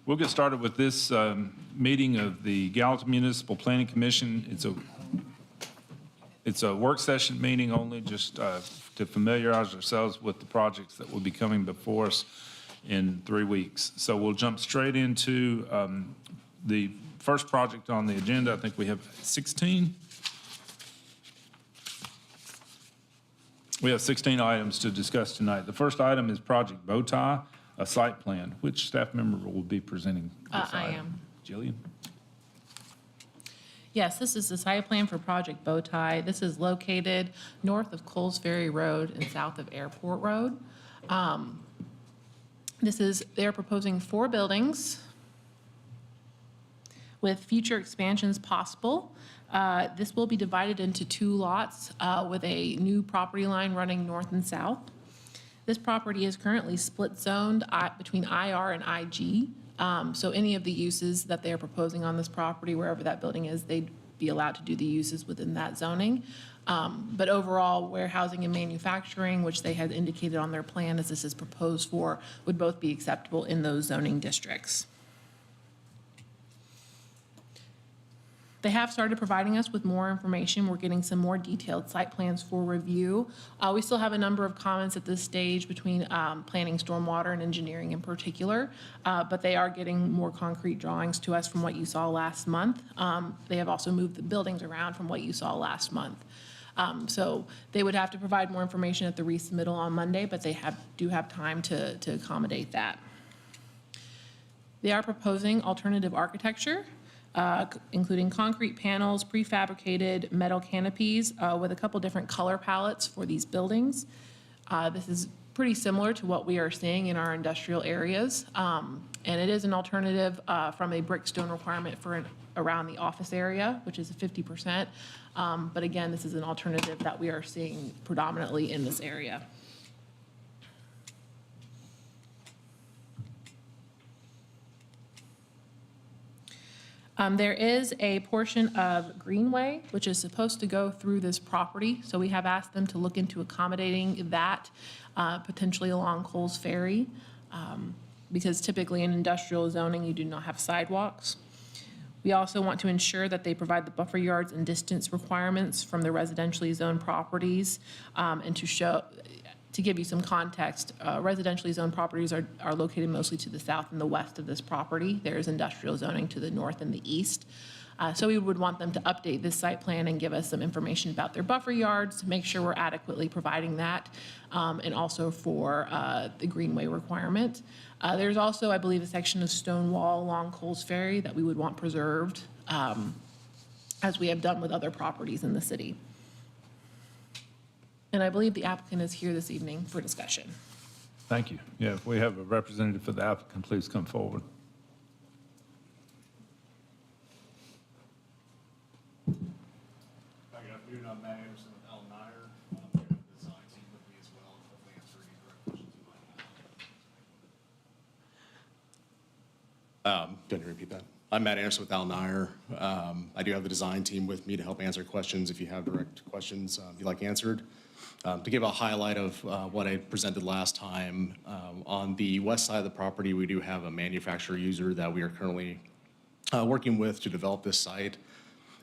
We'll get started with this meeting of the Gallatin Municipal Planning Commission. It's a work session meeting only, just to familiarize ourselves with the projects that will be coming before us in 3 weeks. So we'll jump straight into the first project on the agenda. I think we have 16. We have 16 items to discuss tonight. The first item is Project Bowtie, a site plan. Which staff member will be presenting this I item? am. Jillian? Yes, this is the site plan for Project Bowtie. This is located north of Coles Ferry Road and south of Airport Road. They're proposing 4 buildings with future expansions possible. This will be divided into 2 lots with a new property line running north and south. This property is currently split zoned between IR and IG. So any of the uses that they are proposing on this property, wherever that building is, they'd be allowed to do the uses within that zoning. But overall, warehousing and manufacturing, which they had indicated on their plan as this is proposed for, would both be acceptable in those zoning districts. They have started providing us with more information. We're getting some more detailed site plans for review. We still have a number of comments at this stage between planning, stormwater, and engineering in particular, but they are getting more concrete drawings to us from what you saw last month. They have also moved the buildings around from what you saw last month. So they would have to provide more information at the resubmittal on Monday, but they do have time to accommodate that. They are proposing alternative architecture, including concrete panels, prefabricated metal canopies with a couple different color palettes for these buildings. This is pretty similar to what we are seeing in our industrial areas. And it is an alternative from a brick stone requirement for around the office area, which is 50%. But again, this is an alternative that we are seeing predominantly in this area. There is a portion of Greenway, which is supposed to go through this property. So we have asked them to look into accommodating that potentially along Coles Ferry, because typically in industrial zoning, you do not have sidewalks. We also want to ensure that they provide the buffer yards and distance requirements from the residentially zoned properties, and to give you some context, residentially zoned properties are located mostly to the south and the west of this property. There is industrial zoning to the north and the east. So we would want them to update this site plan and give us some information about their buffer yards to make sure we're adequately providing that, and also for the Greenway requirement. There's also, I believe, a section of stone wall along Coles Ferry that we would want preserved, as we have done with other properties in the city. And I believe the applicant is here this evening for discussion. Thank you. Yeah, if we have a representative for the applicant, please come forward. Good afternoon, I'm Matt Anderson with Al Nyer. We have the design team with me as well, and hopefully answer any direct questions you might have. Can you repeat that? I'm Matt Anderson with Al Nyer. I do have the design team with me to help answer questions if you have direct questions you'd like answered. To give a highlight of what I presented last time, on the west side of the property, we do have a manufacturer user that we are currently working with to develop this site.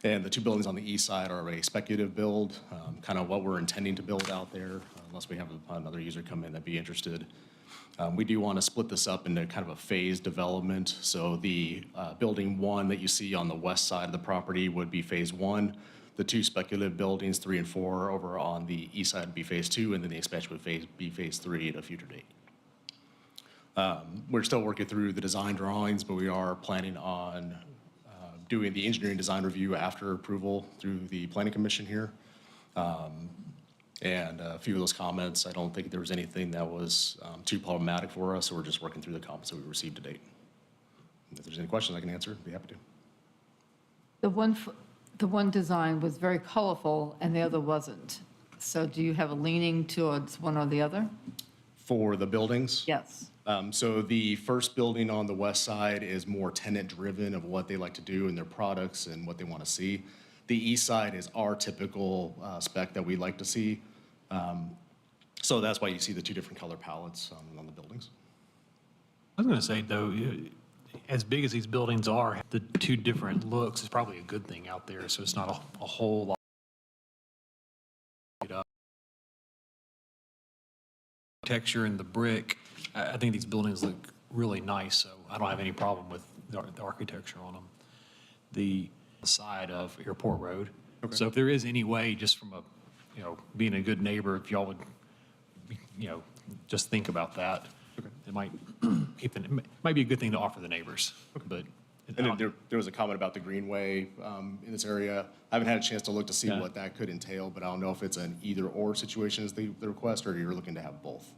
And the 2 buildings on the east side are a speculative build, kind of what we're intending to build out there, unless we have another user come in that'd be interested. We do want to split this up into kind of a phased development. So the building 1 that you see on the west side of the property would be phase 1. The 2 speculative buildings, 3 and 4, over on the east side would be phase 2, and then the expansion would be phase 3 at a future date. We're still working through the design drawings, but we are planning on doing the engineering design review after approval through the Planning Commission here. And a few of those comments, I don't think there was anything that was too problematic for us, so we're just working through the comments that we received to date. If there's any questions I can answer, I'd be happy to. The one design was very colorful and the other wasn't. So do you have a leaning towards one or the other? For the buildings? Yes. So the first building on the west side is more tenant-driven of what they like to do in their products and what they want to see. The east side is our typical spec that we like to see. So that's why you see the 2 different color palettes on the buildings. I was going to say, though, as big as these buildings are, the two different looks is probably a good thing out there, so it's not a whole lot. Texture and the brick, I think these buildings look really nice, so I don't have any problem with the architecture on them. The side of Airport Road. So if there is any way, just from a, being a good neighbor, if y'all would, just think about that. It might it might be a good thing to offer the neighbors, but. And then there was a comment about the greenway in this area. I haven't had a chance to look to see what that could entail, but I don't know if it's an either-or situation as the request, or you're looking to have both.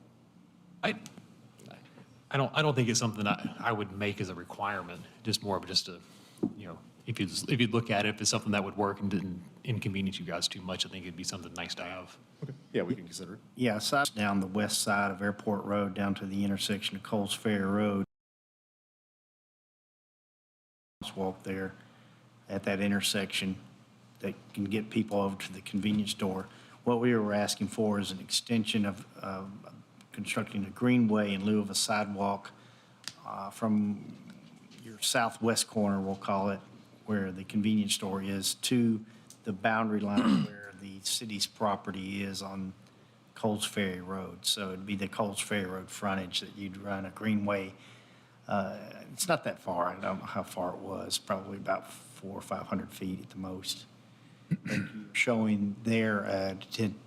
I don't think it's something I would make as a requirement, just more of just a, if you look at it, if it's something that would work and didn't inconvenience you guys too much, I think it'd be something nice to have. Okay. Yeah, we can consider it. Yeah, so that's down the west side of Airport Road, down to the intersection of Coles Ferry Road. Walk there at that intersection that can get people over to the convenience store. What we were asking for is an extension of constructing a greenway in lieu of a sidewalk from your southwest corner, we'll call it, where the convenience store is, to the boundary line where the city's property is on Coles Ferry Road. So it'd be the Coles Ferry Road frontage that you'd run a greenway. It's not that far. I don't know how far it was, probably about 400 or 500 feet at the most. Showing there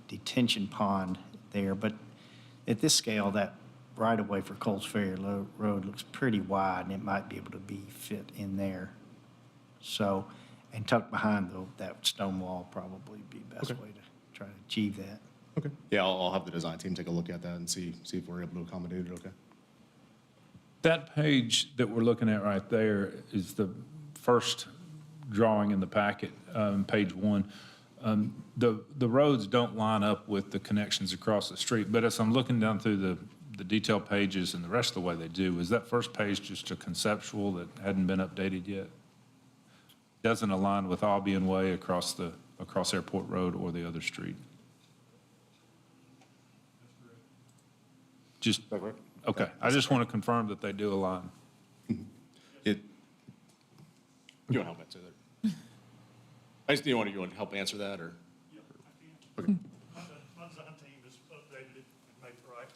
detention pond there, but at this scale, that right of way for Coles Ferry Road looks pretty wide, and it might be able to be fit in there. So, and tucked behind that stone wall probably be the best way to try to achieve that. Okay. Yeah, I'll have the design team take a look at that and see if we're able to accommodate it. Okay. That page that we're looking at right there is the first drawing in the packet, page 1. The roads don't line up with the connections across the street, but as I'm looking down through the detailed pages and the rest of the way they do, is that first page just a conceptual that hadn't been updated yet? Doesn't align with Albion Way across Airport Road or the other street? Just, okay, I just want to confirm that they do align. You want to help answer that? I just you want to help answer that, or? Yeah, I can. Okay. My design team has updated it and made it right.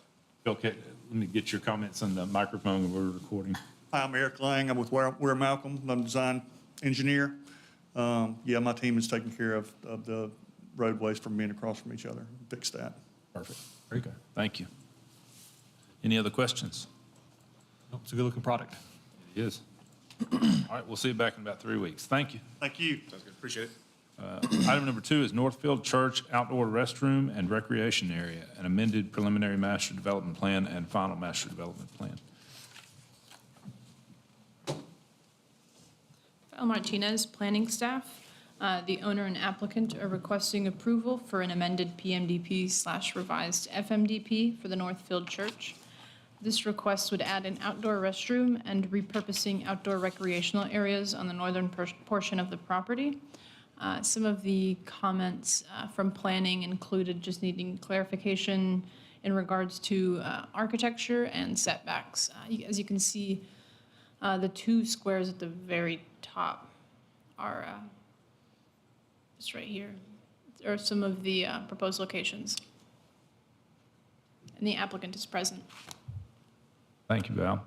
Okay, let me get your comments on the microphone when we're recording. Hi, I'm Eric Lang. I'm with Ware Malcolm. I'm a design engineer. Yeah, my team is taking care of the roadways from being across from each other. Fix that. Perfect, very good, thank you. Any other questions? Nope, it's a good-looking product. It is. All right, we'll see you back in about 3 weeks. Thank you. Thank you. Sounds good. Appreciate it. Item number 2 is Northfield Church Outdoor Restroom and Recreation Area, an amended preliminary master development plan and final master development plan. Val Martinez, planning staff. The owner and applicant are requesting approval for an amended PMDP/revised FMDP for the Northfield Church. This request would add an outdoor restroom and repurposing outdoor recreational areas on the northern portion of the property. Some of the comments from planning included just needing clarification in regards to architecture and setbacks. As you can see, the 2 squares at the very top are just right here, are some of the proposed locations. And the applicant is present. Thank you, Val.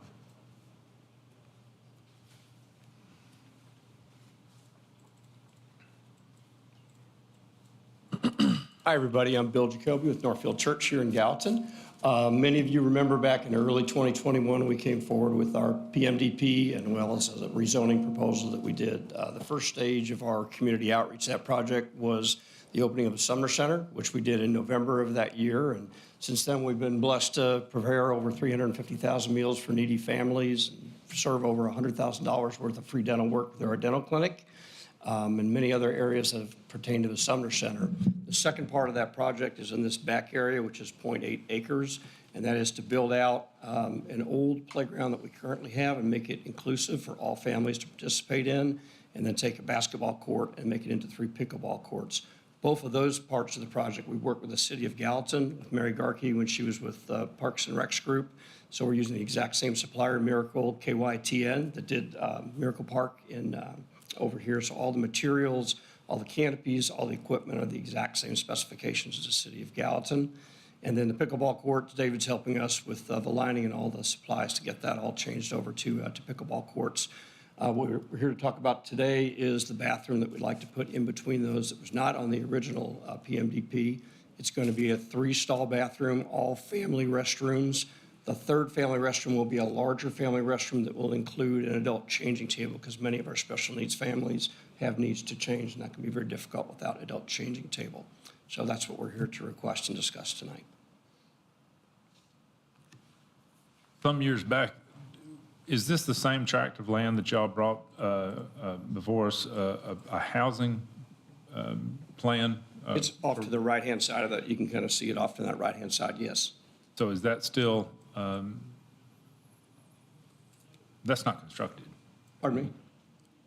Hi, everybody. I'm Bill Jacoby with Northfield Church here in Gallatin. Many of you remember back in early 2021, we came forward with our PMDP and well as a rezoning proposal that we did. The first stage of our community outreach, that project, was the opening of the Sumner Center, which we did in November of that year. And since then, we've been blessed to prepare over 350,000 meals for needy families, and serve over $100,000 worth of free dental work with our dental clinic, and many other areas that have pertained to the Sumner Center. The second part of that project is in this back area, which is 0.8 acres, and that is to build out an old playground that we currently have and make it inclusive for all families to participate in, and then take a basketball court and make it into 3 pickleball courts. Both of those parts of the project, we worked with the city of Gallatin, with Mary Garkey when she was with Parks and Recs Group. So we're using the exact same supplier, Miracle KYTN, that did Miracle Park in over here. So all the materials, all the canopies, all the equipment are the exact same specifications as the city of Gallatin. And then the pickleball courts, David's helping us with the lining and all the supplies to get that all changed over to pickleball courts. What we're here to talk about today is the bathroom that we'd like to put in between those. It was not on the original PMDP. It's going to be a 3-stall bathroom, all family restrooms. The third family restroom will be a larger family restroom that will include an adult changing table because many of our special needs families have needs to change, and that can be very difficult without adult changing table. So that's what we're here to request and discuss tonight. Some years back, is this the same tract of land that y'all brought before us, a housing plan? It's off to the right-hand side of that. You can kind of see it off to that right-hand side, yes. So is that still, that's not constructed? Pardon me?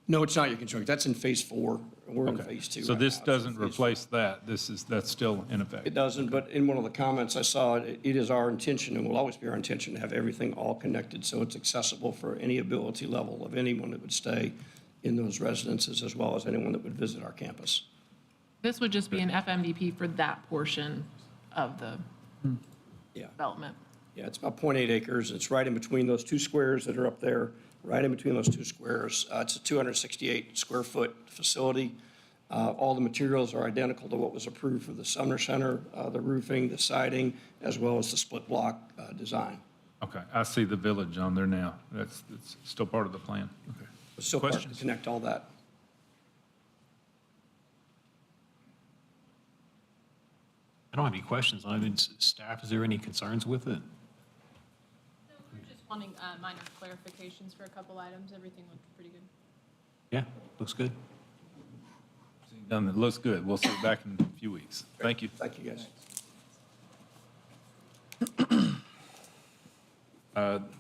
No, it's not yet constructed. That's in phase 4. We're in Okay. phase 2. So right this now. doesn't Phase 4. replace that? That's still in effect? It doesn't, but in one of the comments I saw, it is our intention, and will always be our intention, to have everything all connected so it's accessible for any ability level of anyone that would stay in those residences, as well as anyone that would visit our campus. This would just be an FMDP for that portion of the Yeah. development. Yeah, it's about 0.8 acres. It's right in between those 2 squares that are up there, right in between those 2 squares. It's a 268 square foot facility. All the materials are identical to what was approved for the Sumner Center, the roofing, the siding, as well as the split block design. Okay, I see the village on there now. That's still part of the plan. Okay. It's still part to Questions? connect all that. I don't have any questions on it. Staff, is there any concerns with it? No, we're just wanting minor clarifications for a couple items. Everything looked pretty good. Yeah, looks good. Done, it looks good. We'll see you back in a few weeks. Thank you. Thank you, guys.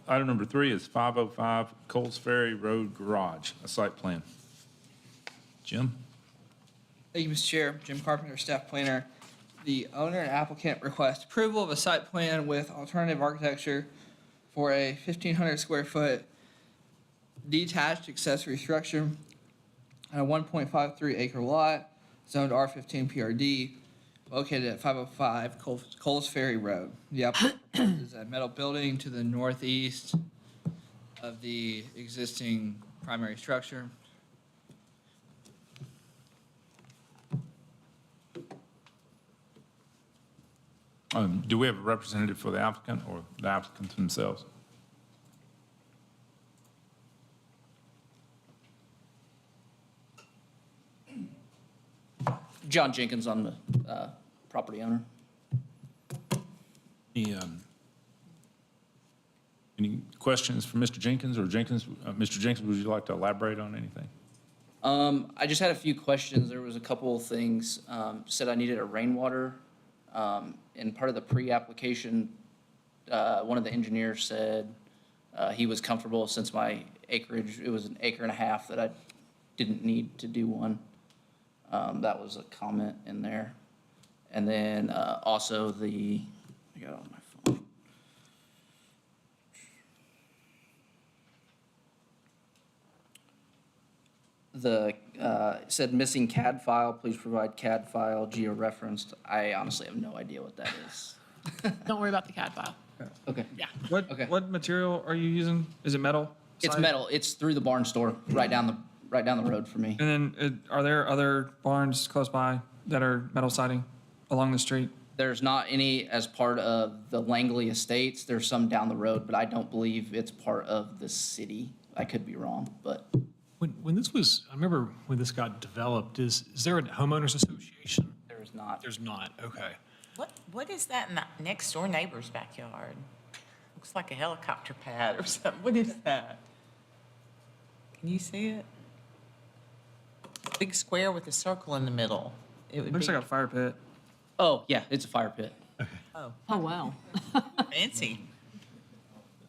Item number 3 is 505 Coles Ferry Road Garage, a site plan. Jim? Thank you, Mr. Chair. Jim Carpenter, staff planner. The owner and applicant request approval of a site plan with alternative architecture for a 1,500 square foot detached accessory structure on a 1.53 acre lot, zoned R15 PRD, located at 505 Coles Ferry Road. The applicant proposes a metal building to the northeast of the existing primary structure. Do we have a representative for the applicant or the applicants themselves? John Jenkins, I'm the property owner. Any questions for Mr. Jenkins or Jenkins? Mr. Jenkins, would you like to elaborate on anything? I just had a few questions. There was a couple of things. Said I needed a rainwater. And part of the pre-application, one of the engineers said he was comfortable since my acreage, it was an acre and a half, that I didn't need to do one. That was a comment in there. And then also I got it on my phone. It said missing CAD file, please provide CAD file geo-referenced. I honestly have no idea what that is. Don't worry about the CAD file. Okay. Yeah. Okay. What material are you using? Is it metal? It's siding? metal. It's through the barn store, right down the road for me. And then are there other barns close by that are metal siding along the street? There's not any as part of the Langley Estates. There's some down the road, but I don't believe it's part of the city. I could be wrong, but When this was, I remember when this got developed, is there a homeowners association? there is not. There's not, okay. What is that in the next door neighbor's backyard? Looks like a helicopter pad or something. What is that? Can you see it? Big square with a circle in the middle. It would Looks be like a fire pit. Oh, yeah, it's a fire pit. Oh, wow. fancy.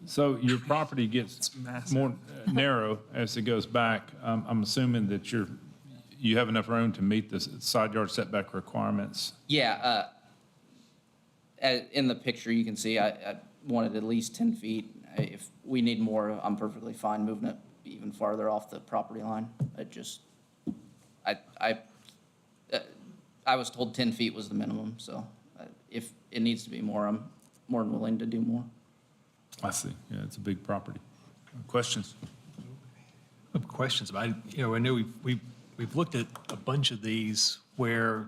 So your property gets massive. more narrow as it goes back. I'm assuming that you have enough room to meet the side yard setback requirements? Yeah, in the picture, you can see I wanted at least 10 feet. If we need more, I'm perfectly fine moving it even farther off the property line. I was told 10 feet was the minimum, so if it needs to be more, I'm more than willing to do more. I see. Yeah, it's a big property. Questions? I have questions about, I know we've looked at a bunch of these where,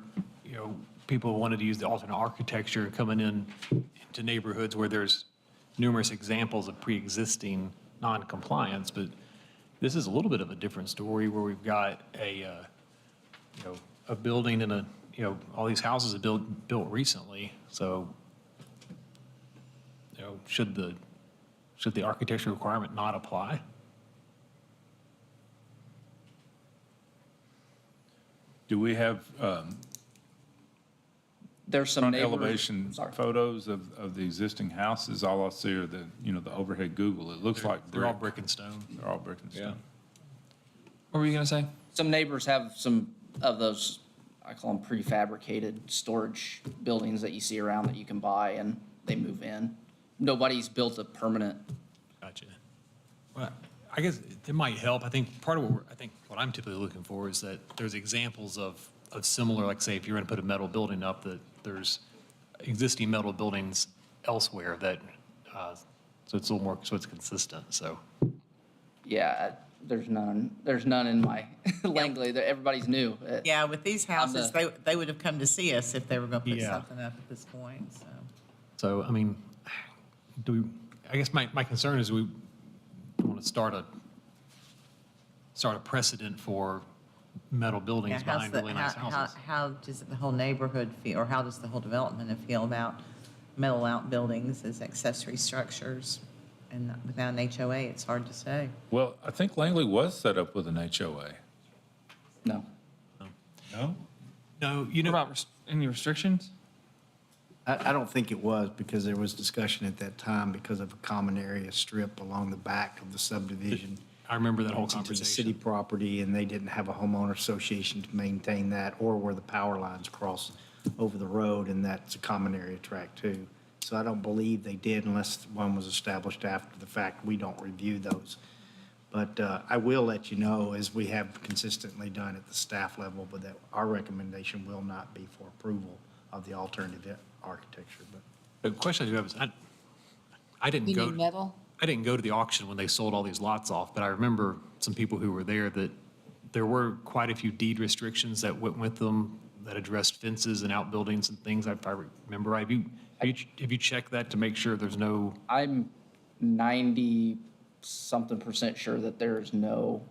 people wanted to use the alternate architecture coming in to neighborhoods where there's numerous examples of pre-existing non-compliance, but this is a little bit of a different story where we've got a building and all these houses are built recently, so, should the architecture requirement not apply? Do we have There's some front neighbors. elevation Sorry. photos of the existing houses? All I see are the overhead Google. It looks like They're all brick. brick and stone. They're all brick and stone. What were you gonna say? Some neighbors have some of those, I call them prefabricated storage buildings that you see around that you can buy and they move in. Nobody's built a permanent. Gotcha. Well, I guess it might help. I think part of what I'm typically looking for is that there's examples of similar, like say, if you're going to put a metal building up, that there's existing metal buildings elsewhere that, so it's a little more, so it's consistent, so. Yeah, there's none in my language. Everybody's new. Yeah, with these houses, the- they would have come to see us if they were gonna put Yeah. something up at this point, so. So, I mean, I guess my concern is we want to start a precedent for metal buildings Yeah, behind really nice houses. how does the whole neighborhood feel, or how does the whole development feel about metal outbuildings as accessory structures? And without an HOA, it's hard to say. Well, I think Langley was set up with an HOA. No. No? No, What about any restrictions? I don't think it was, because there was discussion at that time because of a common area strip along the back of the subdivision. I remember that whole It's into the city conversation. property, and they didn't have a homeowner association to maintain that, or where the power lines cross over the road, and that's a common area track too. So I don't believe they did unless one was established after the fact. We don't review those. But I will let you know, as we have consistently done at the staff level, but that our recommendation will not be for approval of the alternative architecture. But The question I do have is, I didn't You go. need metal? I didn't go to the auction when they sold all these lots off, but I remember some people who were there that there were quite a few deed restrictions that went with them that addressed fences and outbuildings and things, if I remember right. Have you checked that to make sure there's no, I'm 90-something% sure that there is no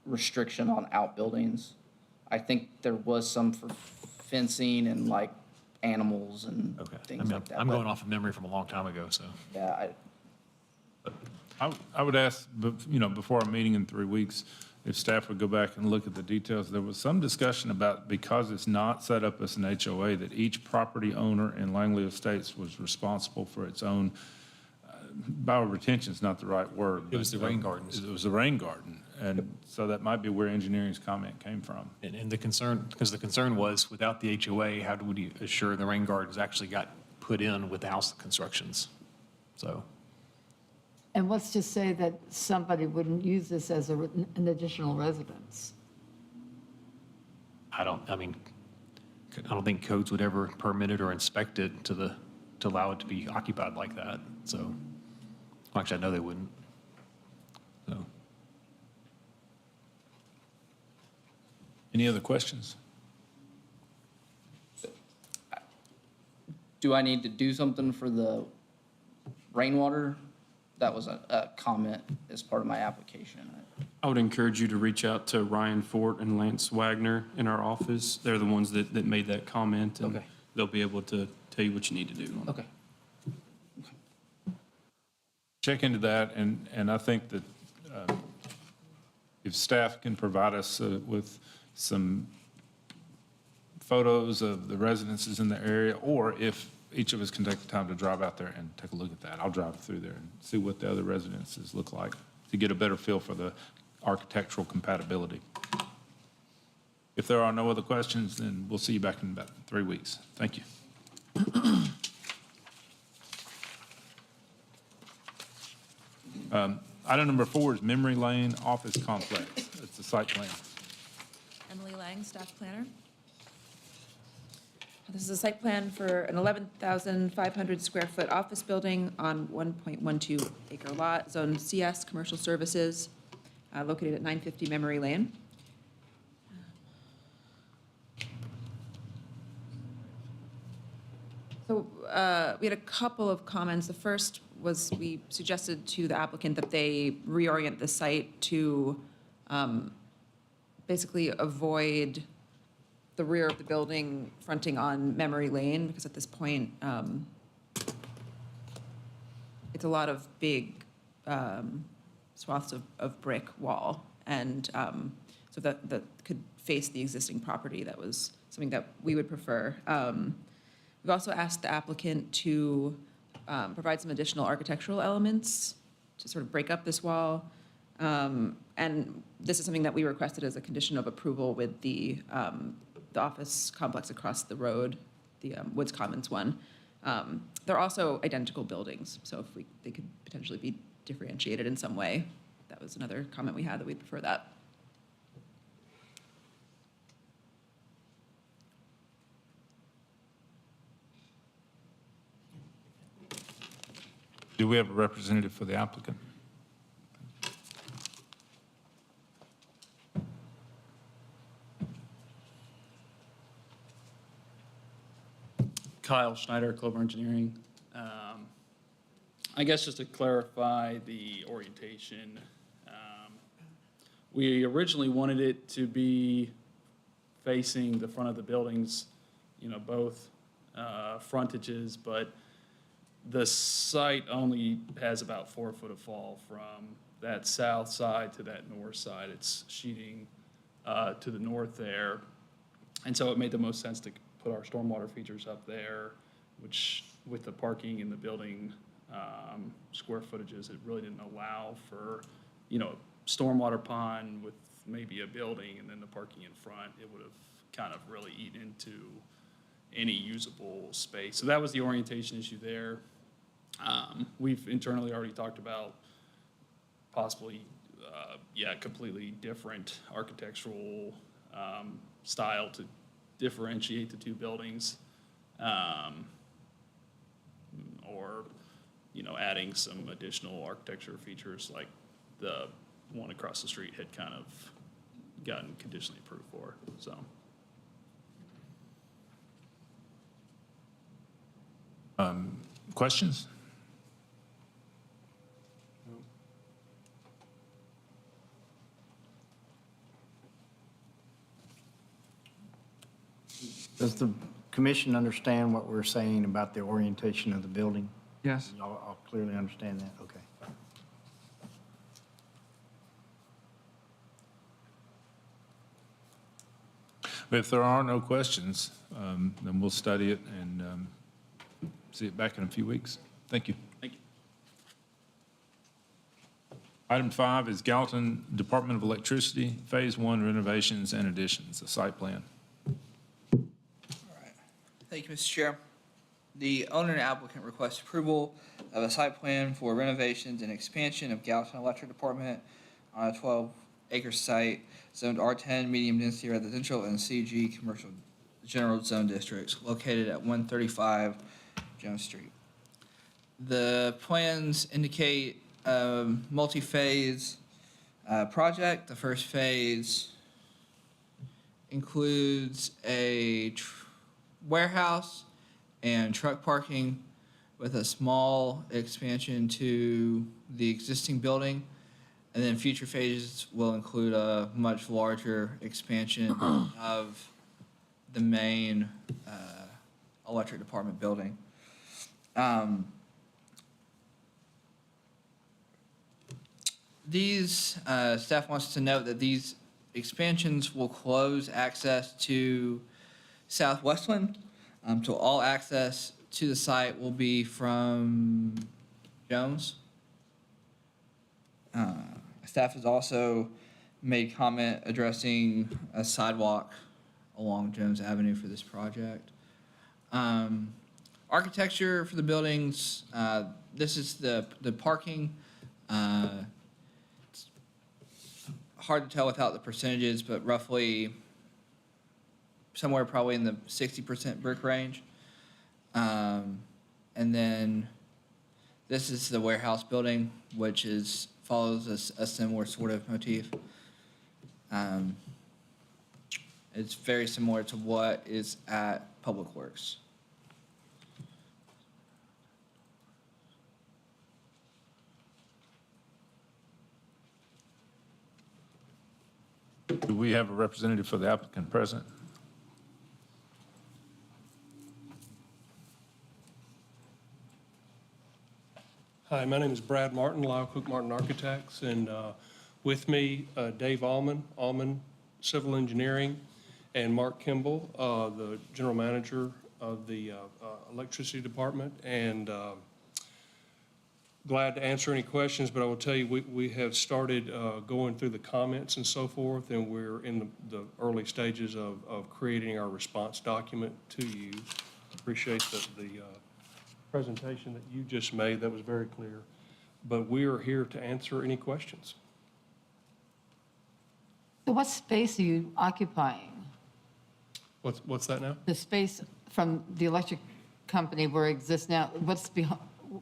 restriction on outbuildings. I think there was some for fencing and like animals and okay. I things mean, like that. I'm but, going off of memory from a long time ago, so. Yeah, I would ask, before our meeting in 3 weeks, if staff would go back and look at the details. There was some discussion about, because it's not set up as an HOA, that each property owner in Langley Estates was responsible for its own, bioretention is not the right word. It was but, the rain gardens. It was the rain garden. And so that might be where engineering's comment came from. And the concern, because the concern was, without the HOA, how do we assure the rain gardens actually got put in with house constructions? So, And let's just say that somebody wouldn't use this as an additional residence. I don't think codes would ever permit it or inspect it to allow it to be occupied like that, so. Well, actually, I know they wouldn't, so. Any other questions? do I need to do something for the rainwater? That was a comment as part of my application. I would encourage you to reach out to Ryan Fort and Lance Wagner in our office. They're the ones that made that comment, and Okay. they'll be able to tell you what you need to do. Okay. Check into that, and I think that if staff can provide us with some photos of the residences in the area, or if each of us can take the time to drive out there and take a look at that. I'll drive through there and see what the other residences look like to get a better feel for the architectural compatibility. If there are no other questions, then we'll see you back in about 3 weeks. Thank you. Item number 4 is Memory Lane Office Complex. It's the site plan. Emily Lang, staff planner. This is a site plan for an 11,500 square foot office building on 1.12 acre lot, zone CS, commercial services, located at 950 Memory Lane. So we had a couple of comments. The first was we suggested to the applicant that they reorient the site to basically avoid the rear of the building fronting on Memory Lane, because at this point, it's a lot of big swaths of brick wall. And so that could face the existing property. That was something that we would prefer. We've also asked the applicant to provide some additional architectural elements to sort of break up this wall. And this is something that we requested as a condition of approval with the office complex across the road, the Woods Commons one. They're also identical buildings, so if they could potentially be differentiated in some way. That was another comment we had, that we'd prefer that. Do we have a representative for the applicant? Kyle Schneider, Clover Engineering. I guess just to clarify the orientation, we originally wanted it to be facing the front of the buildings, both frontages, but the site only has about 4 foot of fall from that south side to that north side. It's sheeting to the north there. And so it made the most sense to put our stormwater features up there, which with the parking in the building square footages, it really didn't allow for, stormwater pond with maybe a building and then the parking in front. It would have kind of really eaten into any usable space. So that was the orientation issue there. We've internally already talked about possibly, completely different architectural style to differentiate the two buildings, or, adding some additional architecture features like the one across the street had kind of gotten conditionally approved for, so. Questions? Does the commission understand what we're saying about the orientation of the building? Yes. Y'all clearly understand that? Okay. If there are no questions, then we'll study it and see it back in a few weeks. Thank you. Thank you. Item 5 is Gallatin Department of Electricity, Phase 1 renovations and additions, a site plan. Thank you, Mr. Chair. The owner and applicant request approval of a site plan for renovations and expansion of Gallatin Electric Department on a 12-acre site zoned R10 medium density residential and CG commercial general zone districts located at 135 Jones Street. The plans indicate a multi-phase project. The first phase includes a warehouse and truck parking with a small expansion to the existing building. And then future phases will include a much larger expansion of the main electric department building. Staff wants to note that these expansions will close access to Southwestland. So all access to the site will be from Jones. Staff has also made comment addressing a sidewalk along Jones Avenue for this project. Architecture for the buildings, this is the parking. It's hard to tell without the percentages, but roughly somewhere probably in the 60% brick range. And then this is the warehouse building, which follows a similar sort of motif. It's very similar to what is at Public Works. Do we have a representative for the applicant present? Hi, my name is Brad Martin, Lyle Cook Martin Architects, and with me, Dave Allman Civil Engineering, and Mark Kimball, the General Manager of the Electricity Department, and glad to answer any questions, but I will tell you, we have started going through the comments and so forth, and we're in the early stages of creating our response document to you. Appreciate the presentation that you just made. That was very clear. But we are here to answer any questions. So what space are you occupying? What's that now? The space from the electric company where it exists now,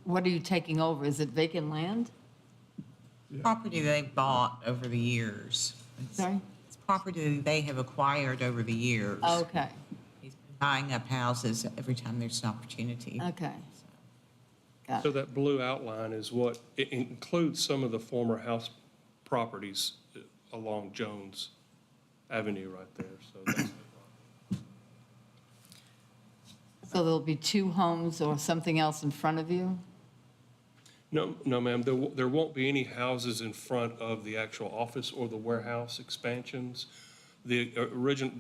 what are you taking over? Is it vacant land? Property they bought over the years. Sorry? It's property they have acquired over the years. Okay, He's been buying up houses every time there's an opportunity. okay. Got So it. that blue outline is what, it includes some of the former house properties along Jones Avenue right there. So that's So there'll be two homes or something else in front of you? No, ma'am, there won't be any houses in front of the actual office or the warehouse expansions. The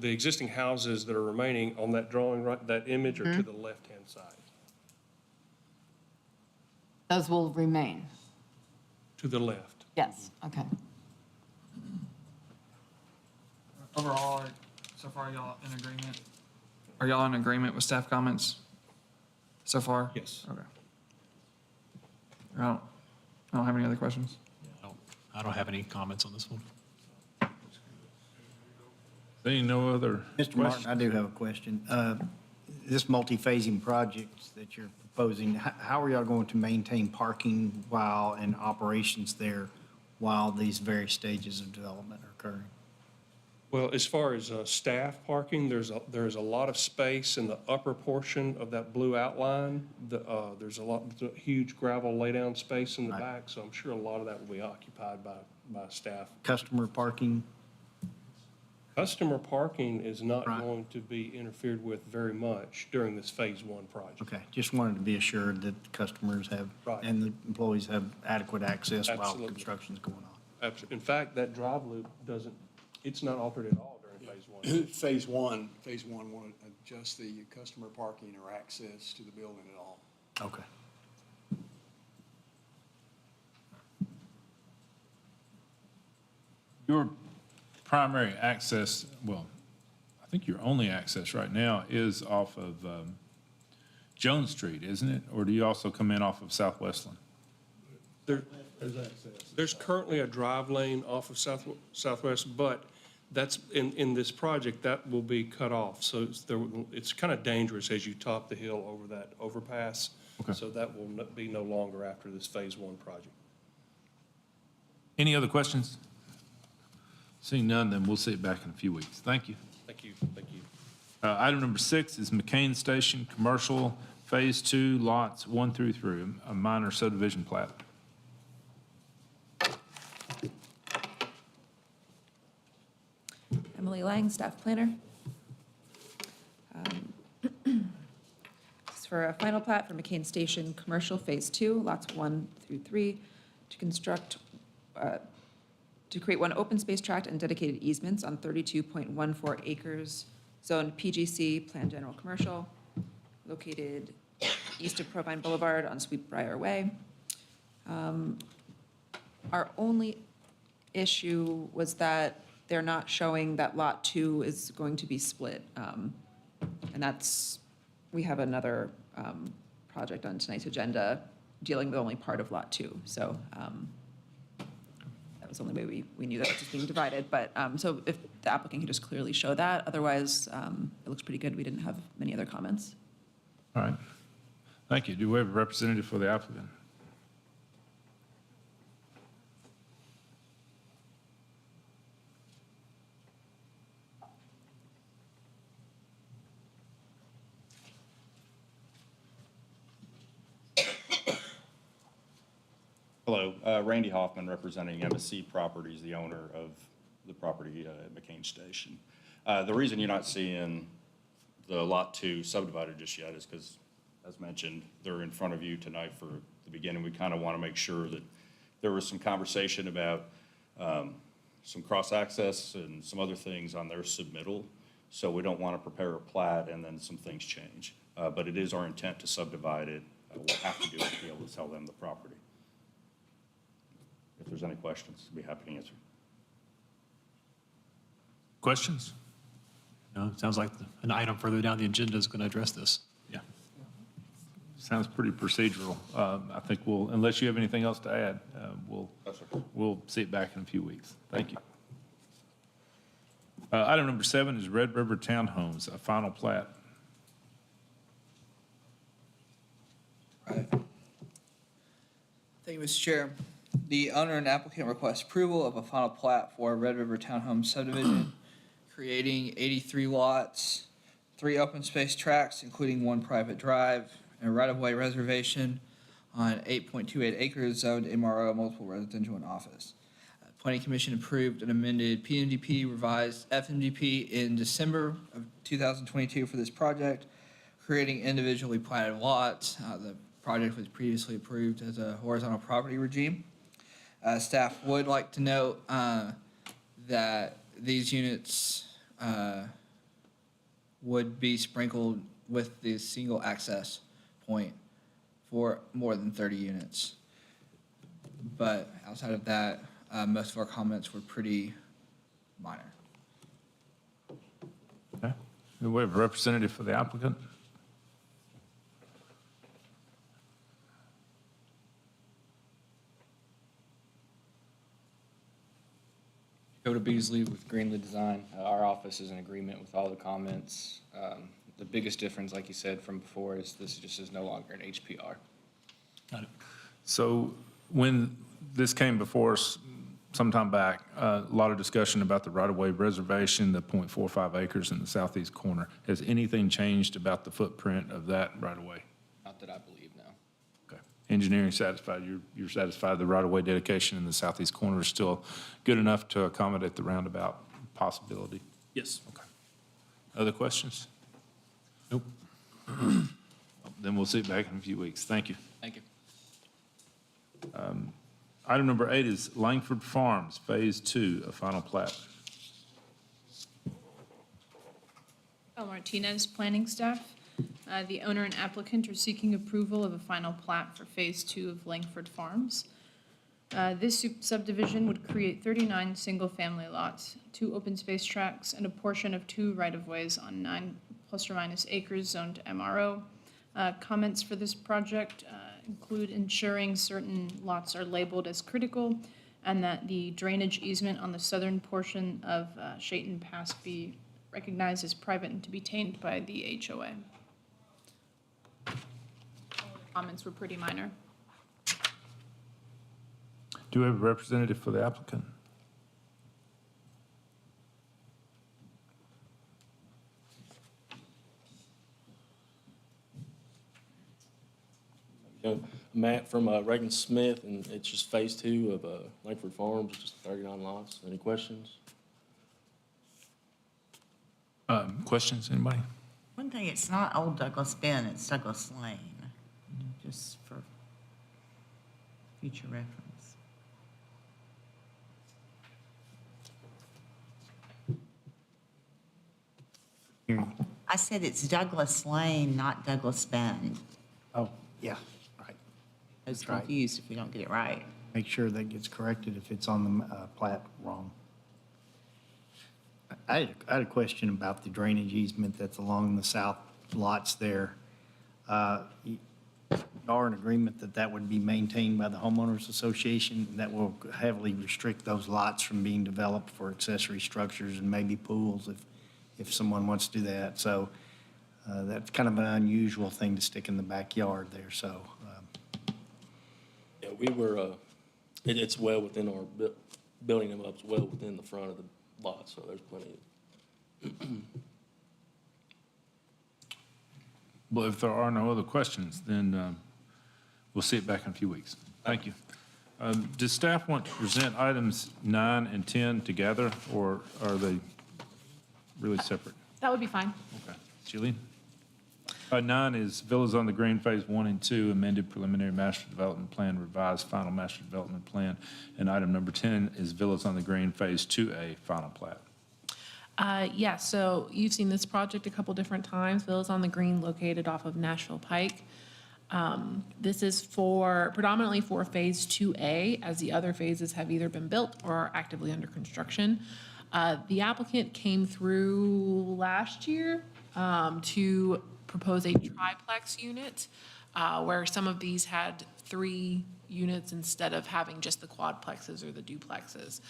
existing houses that are remaining on that drawing, right, that image are to the left-hand side. Those will remain? To the left. Yes, okay. Overall, so far, y'all in agreement? Are y'all in agreement with staff comments so far? Yes. Okay. I don't have any other questions. I don't have any comments on this one. Seeing no other Mr. questions? Martin, I do have a question. This multi-phasing project that you're proposing, how are y'all going to maintain parking while in operations there while these various stages of development are occurring? Well, as far as staff parking, there's a lot of space in the upper portion of that blue outline. There's a huge gravel laydown space in the back, so I'm sure a lot of that will be occupied by staff. Customer parking? Customer parking is not going to be interfered with very much during this Phase 1 project. Okay, just wanted to be assured that the customers have, Right. and the employees have adequate access while Absolutely. construction's going on. In fact, that drive loop it's not altered at all during Phase 1. Phase one won't adjust the customer parking or access to the building at all. Okay. Your primary access, well, I think your only access right now is off of Jones Street, isn't it? Or do you also come in off of Southwestland? There's currently a drive lane off of Southwest, but that's, in this project, that will be cut off. So it's kind of dangerous as you top the hill over that overpass. Okay. So that will be no longer after this Phase 1 project. Any other questions? Seeing none, then we'll see it back in a few weeks. Thank you. Thank you. Item number 6 is McCain Station Commercial Phase 2, lots 1 through 3, a minor subdivision plat. Emily Lang, staff planner. This is for a final plat for McCain Station Commercial Phase 2, lots 1 through 3, to construct, to create one open space tract and dedicated easements on 32.14 acres, zoned PGC, Plan General Commercial, located east of Provine Boulevard on Sweetbriar Way. Our only issue was that they're not showing that Lot 2 is going to be split. And that's, we have another project on tonight's agenda dealing with only part of Lot 2. So that was the only way we knew that it was being divided. But, so if the applicant can just clearly show that, otherwise, it looks pretty good. We didn't have many other comments. All right. Thank you. Do we have a representative for the applicant? Hello, Randy Hoffman, representing MSC Properties, the owner of the property at McCain Station. The reason you're not seeing the Lot 2 subdivided just yet is because, as mentioned, they're in front of you tonight for the beginning. We kind of want to make sure that there was some conversation about some cross-access and some other things on their submittal. So we don't want to prepare a plat and then some things change. But it is our intent to subdivide it. We'll have to do it to be able to sell them the property. If there's any questions, I'd be happy to answer. Questions? No, it sounds like an item further down the agenda is going to address this. Yeah. Sounds pretty procedural. I think we'll, unless you have anything else to add, we'll see it back in a few weeks. Thank you. Item number 7 is Red River Townhomes, a final plat. Thank you, Mr. Chair. The owner and applicant request approval of a final plat for Red River Townhome subdivision, creating 83 lots, 3 open space tracts, including 1 private drive, and a right-of-way reservation on 8.28 acres zoned MRO, multiple residential and office. Planning Commission approved an amended PMDP revised FMDP in December of 2022 for this project, creating individually platted lots. The project was previously approved as a horizontal property regime. Staff would like to note that these units would be sprinkled with the single access point for more than 30 units. But outside of that, most of our comments were pretty minor. Okay. Do we have a representative for the applicant? Go to Beasley with Greenlee Design. Our office is in agreement with all the comments. The biggest difference, like you said from before, is this just is no longer an HPR. Got it. So when this came before us sometime back, a lot of discussion about the right-of-way reservation, the 0.45 acres in the southeast corner. Has anything changed about the footprint of that right-of-way? Not that I believe, no. Okay. Engineering satisfied, you're satisfied the right-of-way dedication in the southeast corner is still good enough to accommodate the roundabout possibility? Yes. Okay. Other questions? Nope. Then we'll see it back in a few weeks. Thank you. Thank you. Item number 8 is Langford Farms, Phase 2, a final plat. Bill Martinez, planning staff. The owner and applicant are seeking approval of a final plat for Phase 2 of Langford Farms. This subdivision would create 39 single-family lots, 2 open space tracts, and a portion of 2 right-of-ways on 9 plus or minus acres zoned MRO. Comments for this project include ensuring certain lots are labeled as critical and that the drainage easement on the southern portion of Shayton Pass be recognized as private and to be tamed by the HOA. Comments were pretty minor. Do we have a representative for the applicant? Matt from Reagan Smith, and it's just phase 2 of Langford Farms, just 39 lots. Any questions? Questions, anybody? One thing, it's not Old Douglas Bend, it's Douglas Lane, just for future reference. I said it's Douglas Lane, not Douglas Bend. Oh, yeah, right. I was That's right. confused if we don't get it right. make sure that gets corrected if it's on the plat wrong. I had a question about the drainage easement that's along the south lots there. You are in agreement that that would be maintained by the homeowners association, and that will heavily restrict those lots from being developed for accessory structures and maybe pools if someone wants to do that. So that's kind of an unusual thing to stick in the backyard there, so. Yeah, we were, it's well within our, building them up's well within the front of the lot, so there's plenty of. Well, if there are no other questions, then we'll see it back in a few weeks. Thank you. Does staff want to present items 9 and 10 together, or are they really separate? That would be fine. Okay. Jillian? 9 is Villas on the Green Phase 1 and 2, amended preliminary master development plan, revised final master development plan. And item number 10 is Villas on the Green Phase 2A, final plat. Yeah, so you've seen this project a couple different times. Villas on the Green located off of Nashville Pike. This is predominantly for Phase 2A, as the other phases have either been built or are actively under construction. The applicant came through last year to propose a triplex unit, where some of these had 3 units instead of having just the quadplexes or the duplexes.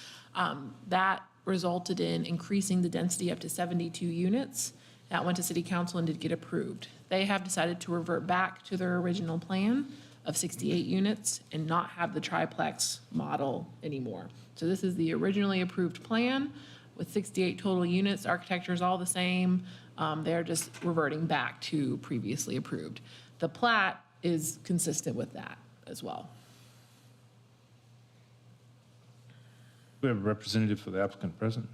That resulted in increasing the density up to 72 units. That went to city council and did get approved. They have decided to revert back to their original plan of 68 units and not have the triplex model anymore. So this is the originally approved plan with 68 total units. Architecture is all the same. They're just reverting back to previously approved. The plat is consistent with that as well. We have a representative for the applicant present.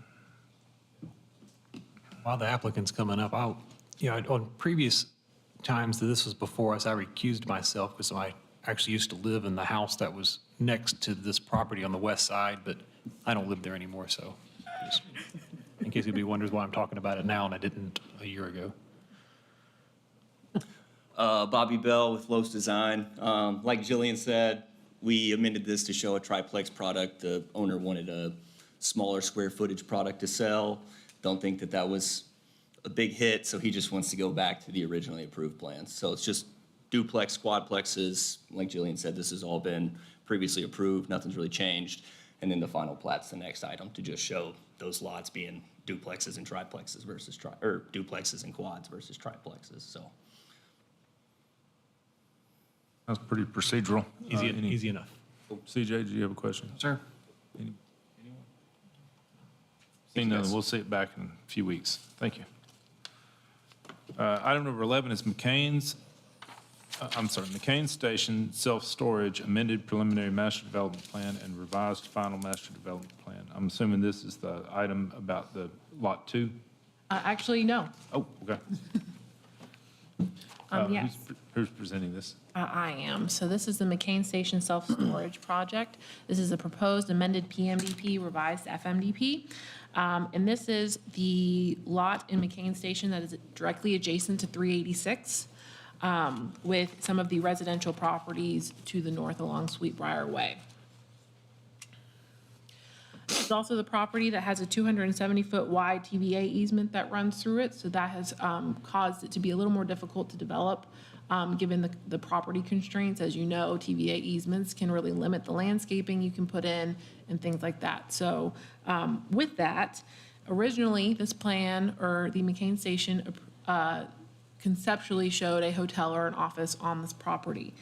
While the applicant's coming up, on previous times that this was before us, I recused myself because I actually used to live in the house that was next to this property on the west side, but I don't live there anymore, so just in case anybody wonders why I'm talking about it now and I didn't a year ago. Bobby Bell with Los Design. Like Jillian said, we amended this to show a triplex product. The owner wanted a smaller square footage product to sell. Don't think that that was a big hit, so he just wants to go back to the originally approved plans. So it's just duplex, quadplexes. Like Jillian said, this has all been previously approved. Nothing's really changed. And then the final plat's the next item to just show those lots being duplexes and triplexes versus duplexes and quads versus triplexes, so. That's pretty procedural. Easy enough. CJ, do you have a question? Sir? Seeing none, we'll see it back in a few weeks. Thank you. Item number 11 is McCain Station Self-Storage Amended Preliminary Master Development Plan and Revised Final Master Development Plan. I'm assuming this is the item about the Lot 2? Actually, no. Oh, okay. Yes. Who's presenting this? I am. So this is the McCain Station Self-Storage Project. This is a proposed amended PMDP, revised FMDP. And this is the lot in McCain Station that is directly adjacent to 386, with some of the residential properties to the north along Sweetbriar Way. It's also the property that has a 270-foot wide TVA easement that runs through it, so that has caused it to be a little more difficult to develop, given the property constraints. As you know, TVA easements can really limit the landscaping you can put in and things like that. So with that, originally, this plan, or the McCain Station, conceptually showed a hotel or an office on this property.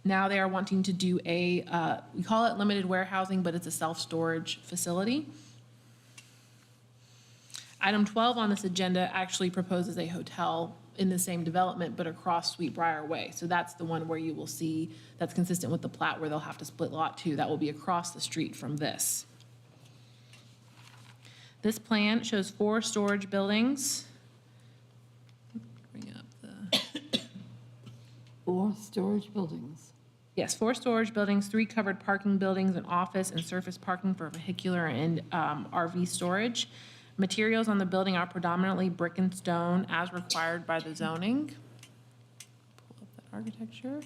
Now they are wanting to do we call it limited warehousing, but it's a self-storage facility. Item 12 on this agenda actually proposes a hotel in the same development, but across Sweetbriar Way. So that's the one where you will see, that's consistent with the plat where they'll have to split lot 2. That will be across the street from this. This plan shows 4 storage buildings. Bring up the 4 storage buildings. Yes, 4 storage buildings, 3 covered parking buildings, an office, and surface parking for vehicular and RV storage. Materials on the building are predominantly brick and stone as required by the zoning. Pull up that architecture.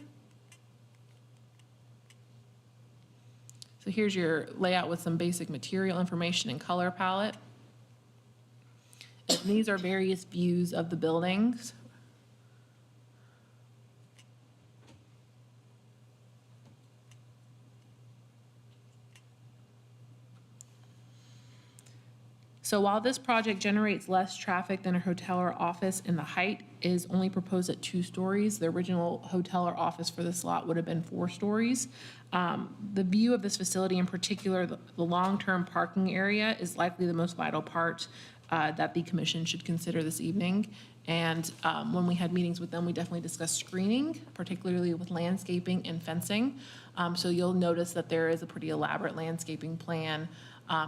So here's your layout with some basic material information and color palette. And these are various views of the buildings. So while this project generates less traffic than a hotel or office and the height is only proposed at 2 stories, the original hotel or office for this lot would have been 4 stories. The view of this facility, in particular, the long-term parking area, is likely the most vital part that the commission should consider this evening. And when we had meetings with them, we definitely discussed screening, particularly with landscaping and fencing. So you'll notice that there is a pretty elaborate landscaping plan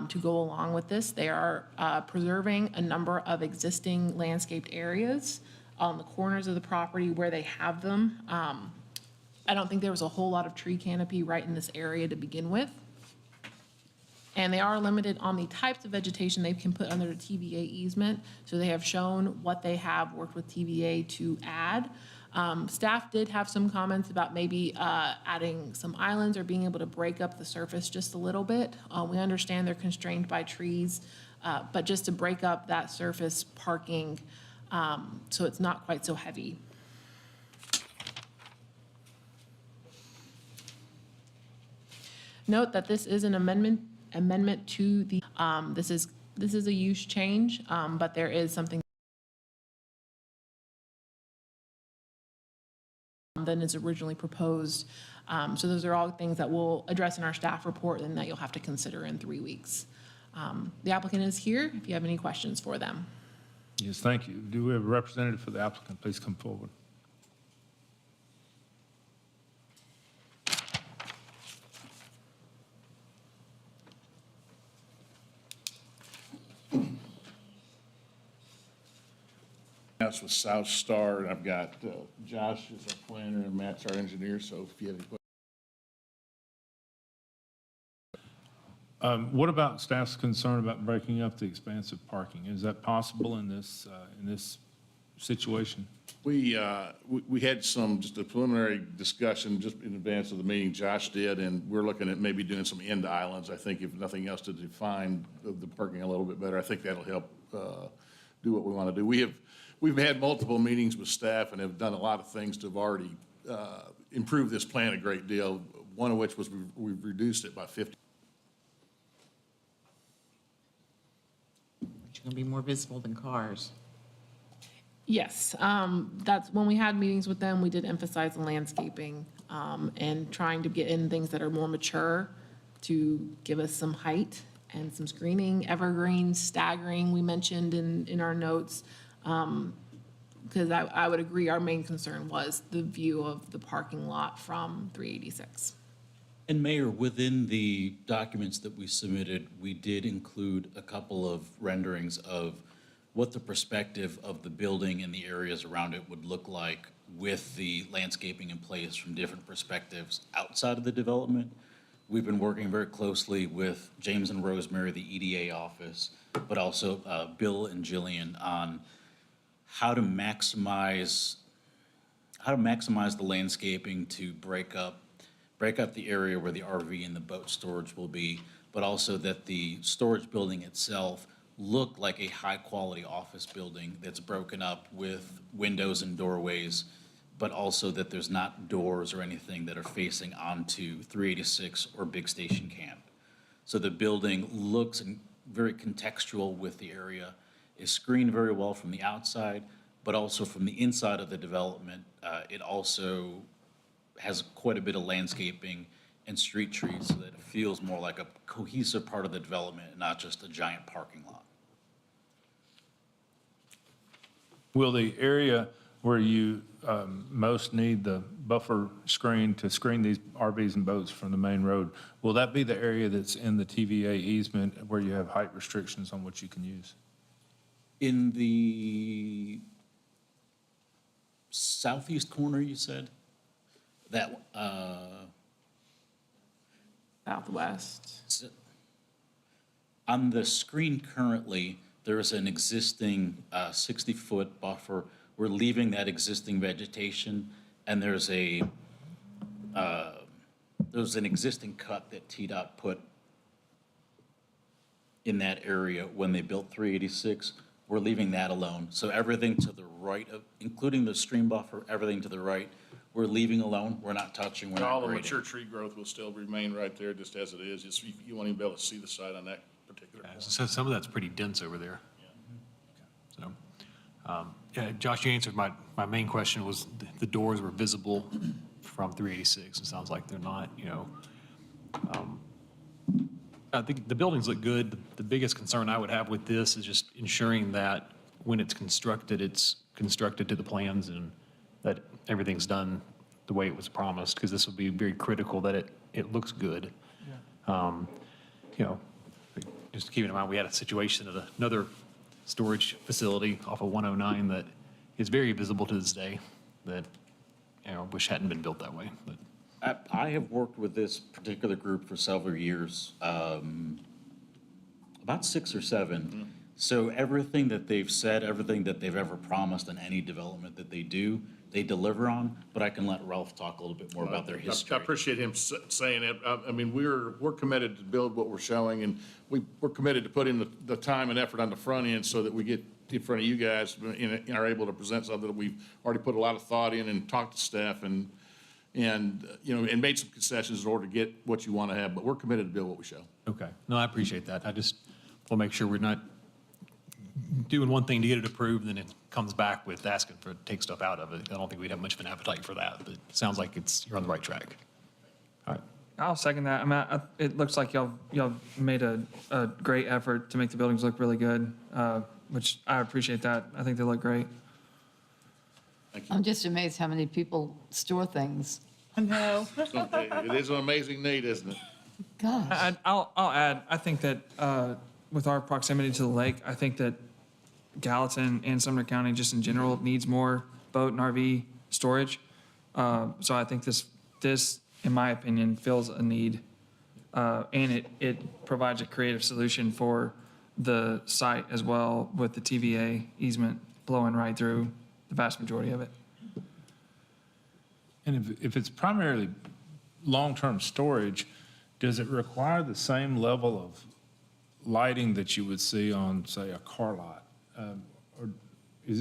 to go along with this. They are preserving a number of existing landscaped areas on the corners of the property where they have them. I don't think there was a whole lot of tree canopy right in this area to begin with. And they are limited on the types of vegetation they can put under the TVA easement. So they have shown what they have worked with TVA to add. Staff did have some comments about maybe adding some islands or being able to break up the surface just a little bit. We understand they're constrained by trees, but just to break up that surface parking so it's not quite so heavy. Note that this is an amendment to the, this is a use change, but there is something than is originally proposed. So those are all things that we'll address in our staff report and that you'll have to consider in 3 weeks. The applicant is here if you have any questions for them. Yes, thank you. Do we have a representative for the applicant? Please come forward. That's with South Star, and I've got Josh as our planner and Matt's our engineer, so if you have any questions. What about staff's concern about breaking up the expansive parking? Is that possible in this situation? We had just a preliminary discussion just in advance of the meeting, Josh did, and we're looking at maybe doing some end islands. I think if nothing else to define the parking a little bit better, I think that'll help do what we want to do. We've had multiple meetings with staff and have done a lot of things to have already improved this plan a great deal, one of which was we've reduced it by 50. It's going to be more visible than cars. Yes, that's when we had meetings with them, we did emphasize the landscaping and trying to get in things that are more mature to give us some height and some screening, evergreens, staggering, we mentioned in our notes. Because I would agree, our main concern was the view of the parking lot from 386. And Mayor, within the documents that we submitted, we did include a couple of renderings of what the perspective of the building and the areas around it would look like with the landscaping in place from different perspectives outside of the development. We've been working very closely with James and Rosemary, the EDA office, but also Bill and Jillian on how to maximize the landscaping to break up the area where the RV and the boat storage will be, but also that the storage building itself look like a high-quality office building that's broken up with windows and doorways, but also that there's not doors or anything that are facing onto 386 or Big Station Camp. So the building looks very contextual with the area, is screened very well from the outside, but also from the inside of the development. It also has quite a bit of landscaping and street trees so that it feels more like a cohesive part of the development and not just a giant parking lot. Will the area where you most need the buffer screen to screen these RVs and boats from the main road, will that be the area that's in the TVA easement where you have height restrictions on what you can use? In the southeast corner, you said? That, Southwest. On the screen currently, there's an existing 60-foot buffer. We're leaving that existing vegetation, and there's a there's an existing cut that TDOT put in that area when they built 386. We're leaving that alone. So everything to the right of, including the stream buffer, everything to the right, we're leaving alone. We're not touching, we're And all not the grading. mature tree growth will still remain right there just as it is. Just, you won't even be able to see the site on that particular point. So some of that's pretty dense over there. So, yeah, Josh, you answered my main question was the doors were visible from 386. It sounds like they're not, you know. I think the buildings look good. The biggest concern I would have with this is just ensuring that when it's constructed to the plans and that everything's done the way it was promised, because this will be very critical that it looks good. You know, just keeping in mind, we had a situation at another storage facility off of 109 that is very visible to this day that, you know, wish hadn't been built that way, but. I have worked with this particular group for several years, about 6 or 7. So everything that they've said, everything that they've ever promised in any development that they do, they deliver on. But I can let Ralph talk a little bit more about their history. I appreciate him saying it. I mean, we're committed to build what we're showing, and we're committed to put in the time and effort on the front end so that we get in front of you guys and are able to present something that we've already put a lot of thought in and talked to staff and you know, and made some concessions in order to get what you want to have, but we're committed to build what we show. Okay. No, I appreciate that. I just want to make sure we're not doing one thing to get it approved, and then it comes back with asking for take stuff out of it. I don't think we'd have much of an appetite for that, but it sounds like you're on the right track. All right. I'll second that. I mean, it looks like y'all made a great effort to make the buildings look really good, which I appreciate that. I think they look great. I'm just amazed how many people store things. I know. It is an amazing need, isn't it? Gosh. I'll add, I think that with our proximity to the lake, I think that Gallatin and Sumner County, just in general, needs more boat and RV storage. So I think this, in my opinion, fills a need. And it provides a creative solution for the site as well, with the TVA easement blowing right through the vast majority of it. And if it's primarily long-term storage, does it require the same level of lighting that you would see on, say, a car lot? Or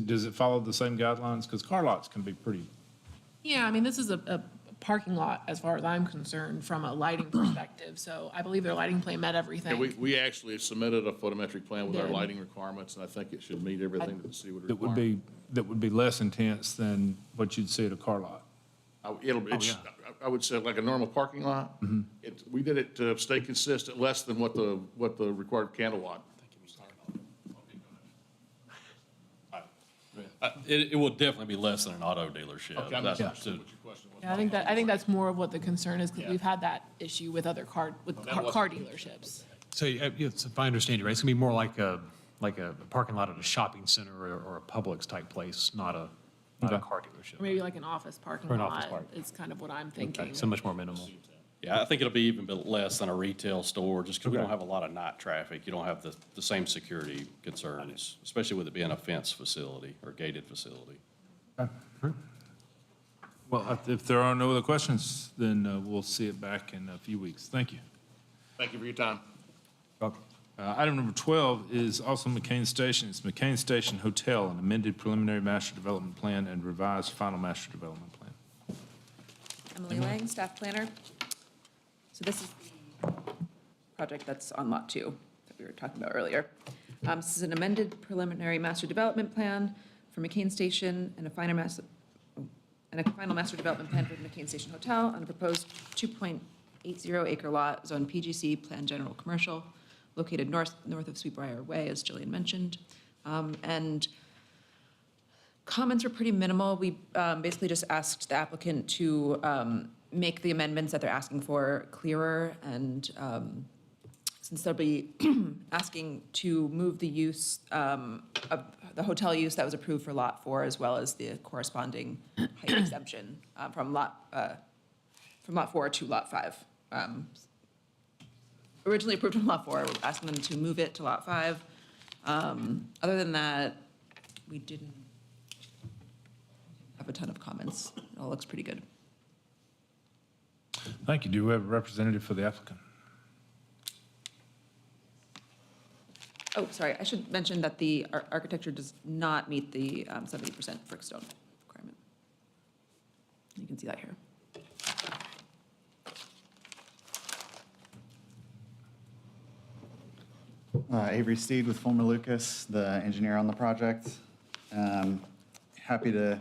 does it follow the same guidelines? Because car lots can be pretty. Yeah, I mean, this is a parking lot as far as I'm concerned from a lighting perspective. So I believe their lighting plan met everything. Yeah, we actually submitted a photometric plan with our Did. lighting requirements, and I think it should meet everything that the city would That require. would be less intense than what you'd see at a car lot. I would say like a normal parking lot. We did it to stay consistent, less than what the required candle watt. It will definitely be less than an auto dealership. Okay, I'm That's- misunderstood what your question was. Yeah, I think that's more of what the concern is, because we've had that issue with other car wasn't- dealerships. So if I understand you right, it's gonna be more like a parking lot at a shopping center or a Publix type place, not a car dealership. Or maybe like an office parking Or an office lot park. is kind of what I'm thinking. So much more minimal. Yeah, I think it'll be even bit less than a retail store, just because we Okay. don't have a lot of night traffic. You don't have the same security concerns, especially with it being a fenced facility or gated facility. Well, if there are no other questions, then we'll see it back in a few weeks. Thank you. Thank you for your time. Item number 12 is also McCain Station. It's McCain Station Hotel, an amended preliminary master development plan and revised final master development plan. Emily Lang, staff planner. So this is the project that's on Lot 2 that we were talking about earlier. This is an amended preliminary master development plan for McCain Station and a final master development plan for the McCain Station Hotel on a proposed 2.80 acre lot, zone PGC, Plan General Commercial, located north of Sweetbriar Way, as Jillian mentioned. And comments were pretty minimal. We basically just asked the applicant to make the amendments that they're asking for clearer, and since they'll be asking to move the use of the hotel use that was approved for Lot 4, as well as the corresponding height exemption from Lot 4 to Lot 5. Originally approved in Lot 4, we're asking them to move it to Lot 5. Other than that, we didn't have a ton of comments. It all looks pretty good. Thank you. Do we have a representative for the applicant? Oh, sorry, I should mention that the architecture does not meet the 70% brickstone requirement. You can see that here. Avery Steed with Fulmer Lucas, the engineer on the project. Happy to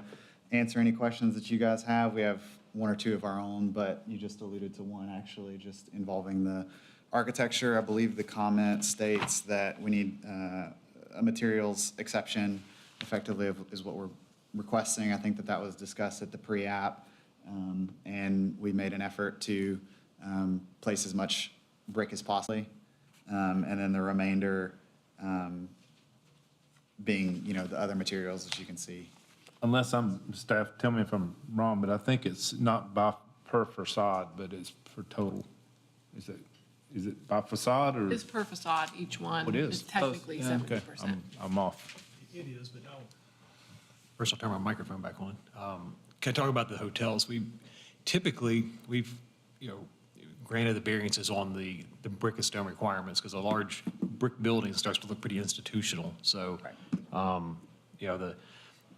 answer any questions that you guys have. We have one or two of our own, but you just alluded to one actually, just involving the architecture. I believe the comment states that we need a materials exception effectively is what we're requesting. I think that that was discussed at the pre-app, and we made an effort to place as much brick as possible. And then the remainder being, the other materials that you can see. Unless staff, tell me if I'm wrong, but I think it's not per facade, but it's for total. Is it by facade or? It's per facade, each one. It is? It's technically Oh, yeah. 70%. Okay, I'm off. It is, but no. First, I'll turn my microphone back on. Can I talk about the hotels? We've granted the variances on the brick and stone requirements because a large brick building starts to look pretty institutional. So,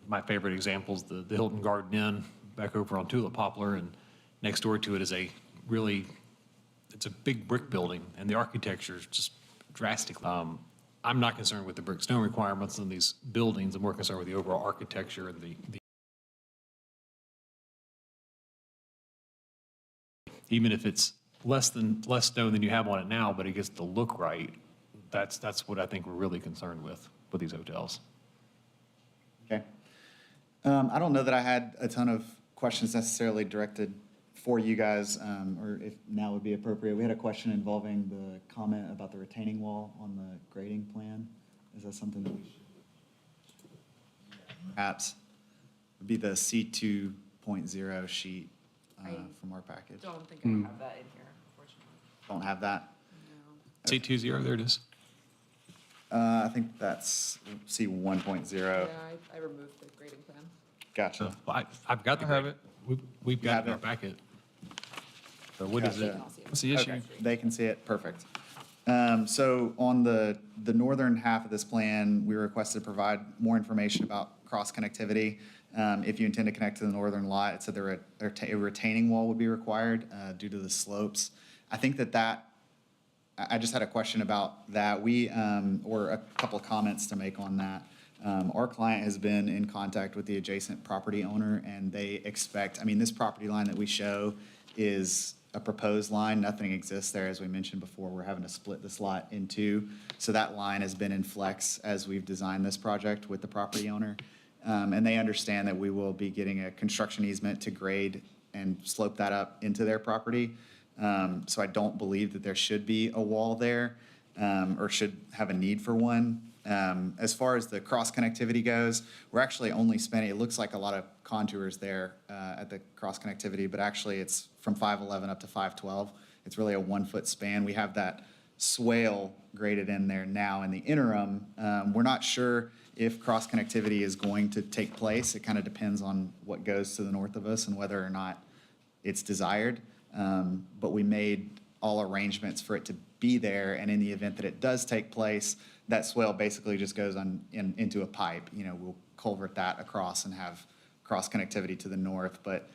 my favorite example is the Hilton Garden Inn back over on Tulip Poplar, and next door to it is it's a big brick building, and the architecture is just drastic. I'm not concerned with the brick stone requirements in these buildings. I'm more concerned with the overall architecture and even if it's less stone than you have on it now, but it gets to look right. That's what I think we're really concerned with these hotels. Okay. I don't know that I had a ton of questions necessarily directed for you guys, or if now would be appropriate. We had a question involving the comment about the retaining wall on the grading plan. Is that something that we should perhaps would be the C2.0 sheet from our package? Don't think I have that in here, unfortunately. Don't have that? C20, there it is. I think that's C1.0. Yeah, I removed the grading plan. Gotcha. I've got the I have it. We've got it in our packet. So what is it? Gotcha. What's the issue? Okay, they can see it, perfect. So on the northern half of this plan, we requested to provide more information about cross-connectivity. If you intend to connect to the northern lot, it said a retaining wall would be required due to the slopes. I think I just had a question about that. Or a couple of comments to make on that. Our client has been in contact with the adjacent property owner, and they expect, this property line that we show is a proposed line. Nothing exists there. As we mentioned before, we're having to split this lot in two. So that line has been in flex as we've designed this project with the property owner. And they understand that we will be getting a construction easement to grade and slope that up into their property. So I don't believe that there should be a wall there, or should have a need for one. As far as the cross connectivity goes, we're actually only spending, it looks like a lot of contours there at the cross connectivity, but actually it's from 511 up to 512. It's really a 1 foot span. We have that swale graded in there now in the interim. We're not sure if cross connectivity is going to take place. It kind of depends on what goes to the north of us and whether or not it's desired. But we made all arrangements for it to be there, and in the event that it does take place, that swale basically just goes into a pipe. We'll culvert that across and have cross connectivity to the north. But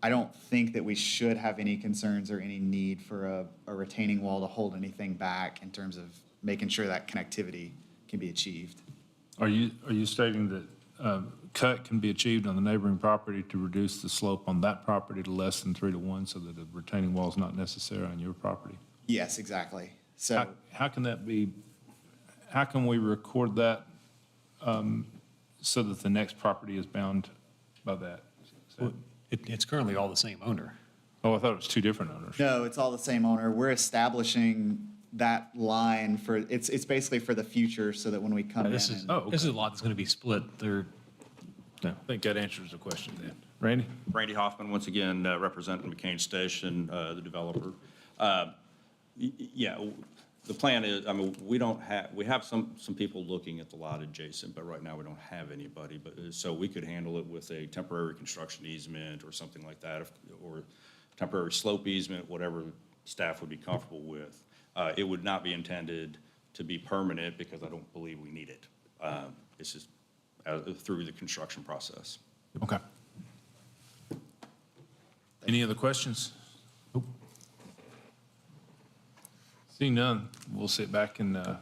I don't think that we should have any concerns or any need for a retaining wall to hold anything back in terms of making sure that connectivity can be achieved. Are you stating that cut can be achieved on the neighboring property to reduce the slope on that property to less than 3 to 1 so that a retaining wall is not necessary on your property? Yes, exactly. So how can that be, how can we record that so that the next property is bound by that? It's currently all the same owner. Oh, I thought it was two different owners. No, it's all the same owner. We're establishing that line for, it's basically for the future so that when we come in. This is a lot that's going to be split. I think that answers the question then. Randy? Randy Hoffman, once again, representing McCain Station, the developer. Yeah, the plan is, we have some people looking at the lot adjacent, but right now we don't have anybody. But so we could handle it with a temporary construction easement or something like that, or temporary slope easement, whatever staff would be comfortable with. It would not be intended to be permanent because I don't believe we need it. It's just through the construction process. Okay. Any other questions? Seeing none, we'll sit back in a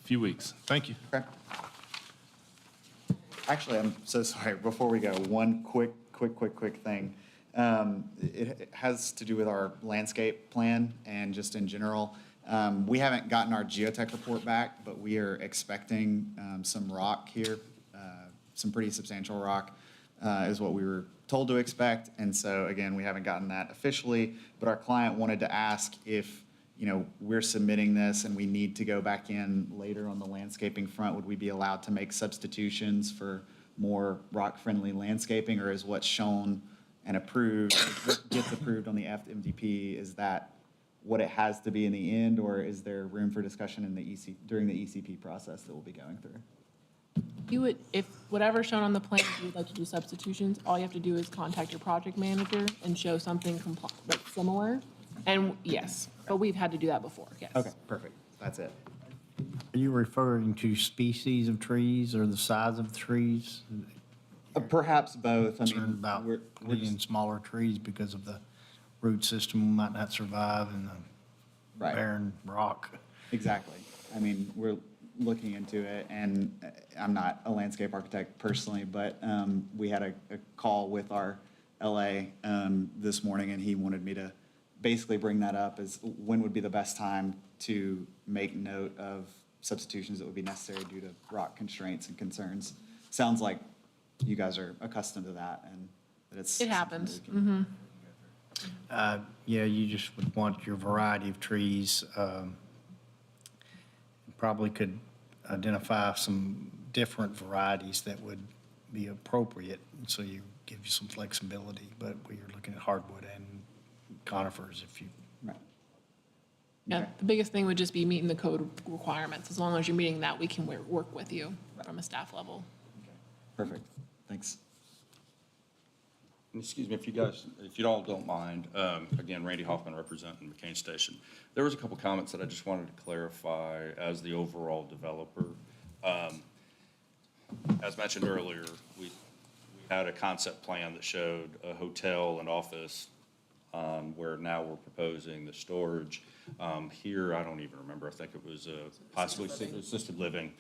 few weeks. Thank you. Okay. Actually, I'm so sorry. Before we go, one quick thing. It has to do with our landscape plan and just in general. We haven't gotten our geotech report back, but we are expecting some rock here, some pretty substantial rock is what we were told to expect. And so again, we haven't gotten that officially, but our client wanted to ask if, we're submitting this and we need to go back in later on the landscaping front, would we be allowed to make substitutions for more rock-friendly landscaping, or is what's shown and approved, what gets approved on the FMDP, is that what it has to be in the end, or is there room for discussion in the during the ECP process that we'll be going through? You would, if whatever's shown on the plan, if you would like to do substitutions, all you have to do is contact your project manager and show something similar. And yes, but we've had to do that before, yes. Okay, perfect. That's it. Are you referring to species of trees or the size of trees? Perhaps both. I Concerned mean, about we're putting smaller trees because of the root system might not survive in the Right. barren rock. Exactly. I mean, we're looking into it, and I'm not a landscape architect personally, but we had a call with our LA this morning, and he wanted me to basically bring that up as when would be the best time to make note of substitutions that would be necessary due to rock constraints and concerns. Sounds like you guys are accustomed to that and that it's. It happens. something Yeah, you just would want your variety of trees. Probably could identify some different varieties that would be appropriate, so you give you some flexibility, but we are looking at hardwood and conifers if you. Right. Yeah, the biggest thing would just be meeting the code requirements. As long as you're meeting that, we can work with you from a staff level. Perfect. Thanks. Excuse me, if you all don't mind, again, Randy Hoffman representing McCain Station. There was a couple comments that I just wanted to clarify as the overall developer. As mentioned earlier, we had a concept plan that showed a hotel and office where now we're proposing the storage. Here, I don't even remember, I think it was possibly assisted living.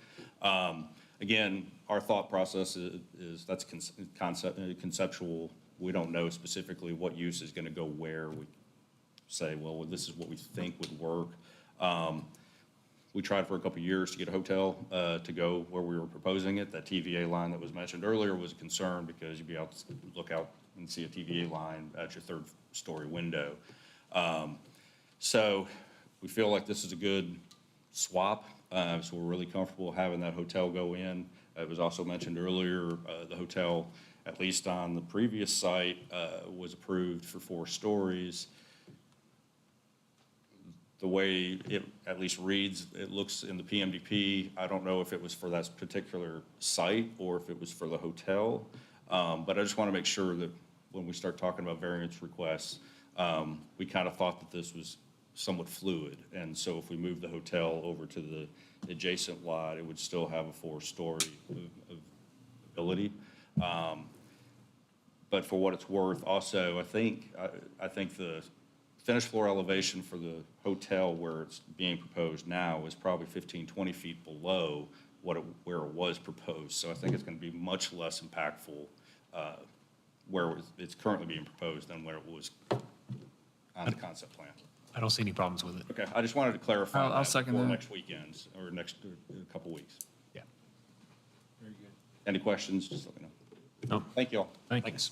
Again, our thought process is that's conceptual. We don't know specifically what use is going to go where. We say, well, this is what we think would work. We tried for a couple of years to get a hotel to go where we were proposing it. That TVA line that was mentioned earlier was a concern because you'd be able to look out and see a TVA line at your third-story window. So we feel like this is a good swap. So we're really comfortable having that hotel go in. It was also mentioned earlier, the hotel, at least on the previous site, was approved for 4 stories. The way it at least reads, it looks in the PMDP, I don't know if it was for that particular site or if it was for the hotel. But I just want to make sure that when we start talking about variance requests, we kind of thought that this was somewhat fluid. And so if we move the hotel over to the adjacent lot, it would still have a 4-story of ability. But for what it's worth, also, I think the finished floor elevation for the hotel where it's being proposed now is probably 15, 20 feet below where it was proposed. So I think it's going to be much less impactful where it's currently being proposed than where it was on the concept plan. I don't see any problems with it. Okay, I just wanted to clarify I'll that second before that. next weekend or next couple weeks. Yeah. Very good. Any questions, just let me know. No. Thank you all. Thanks.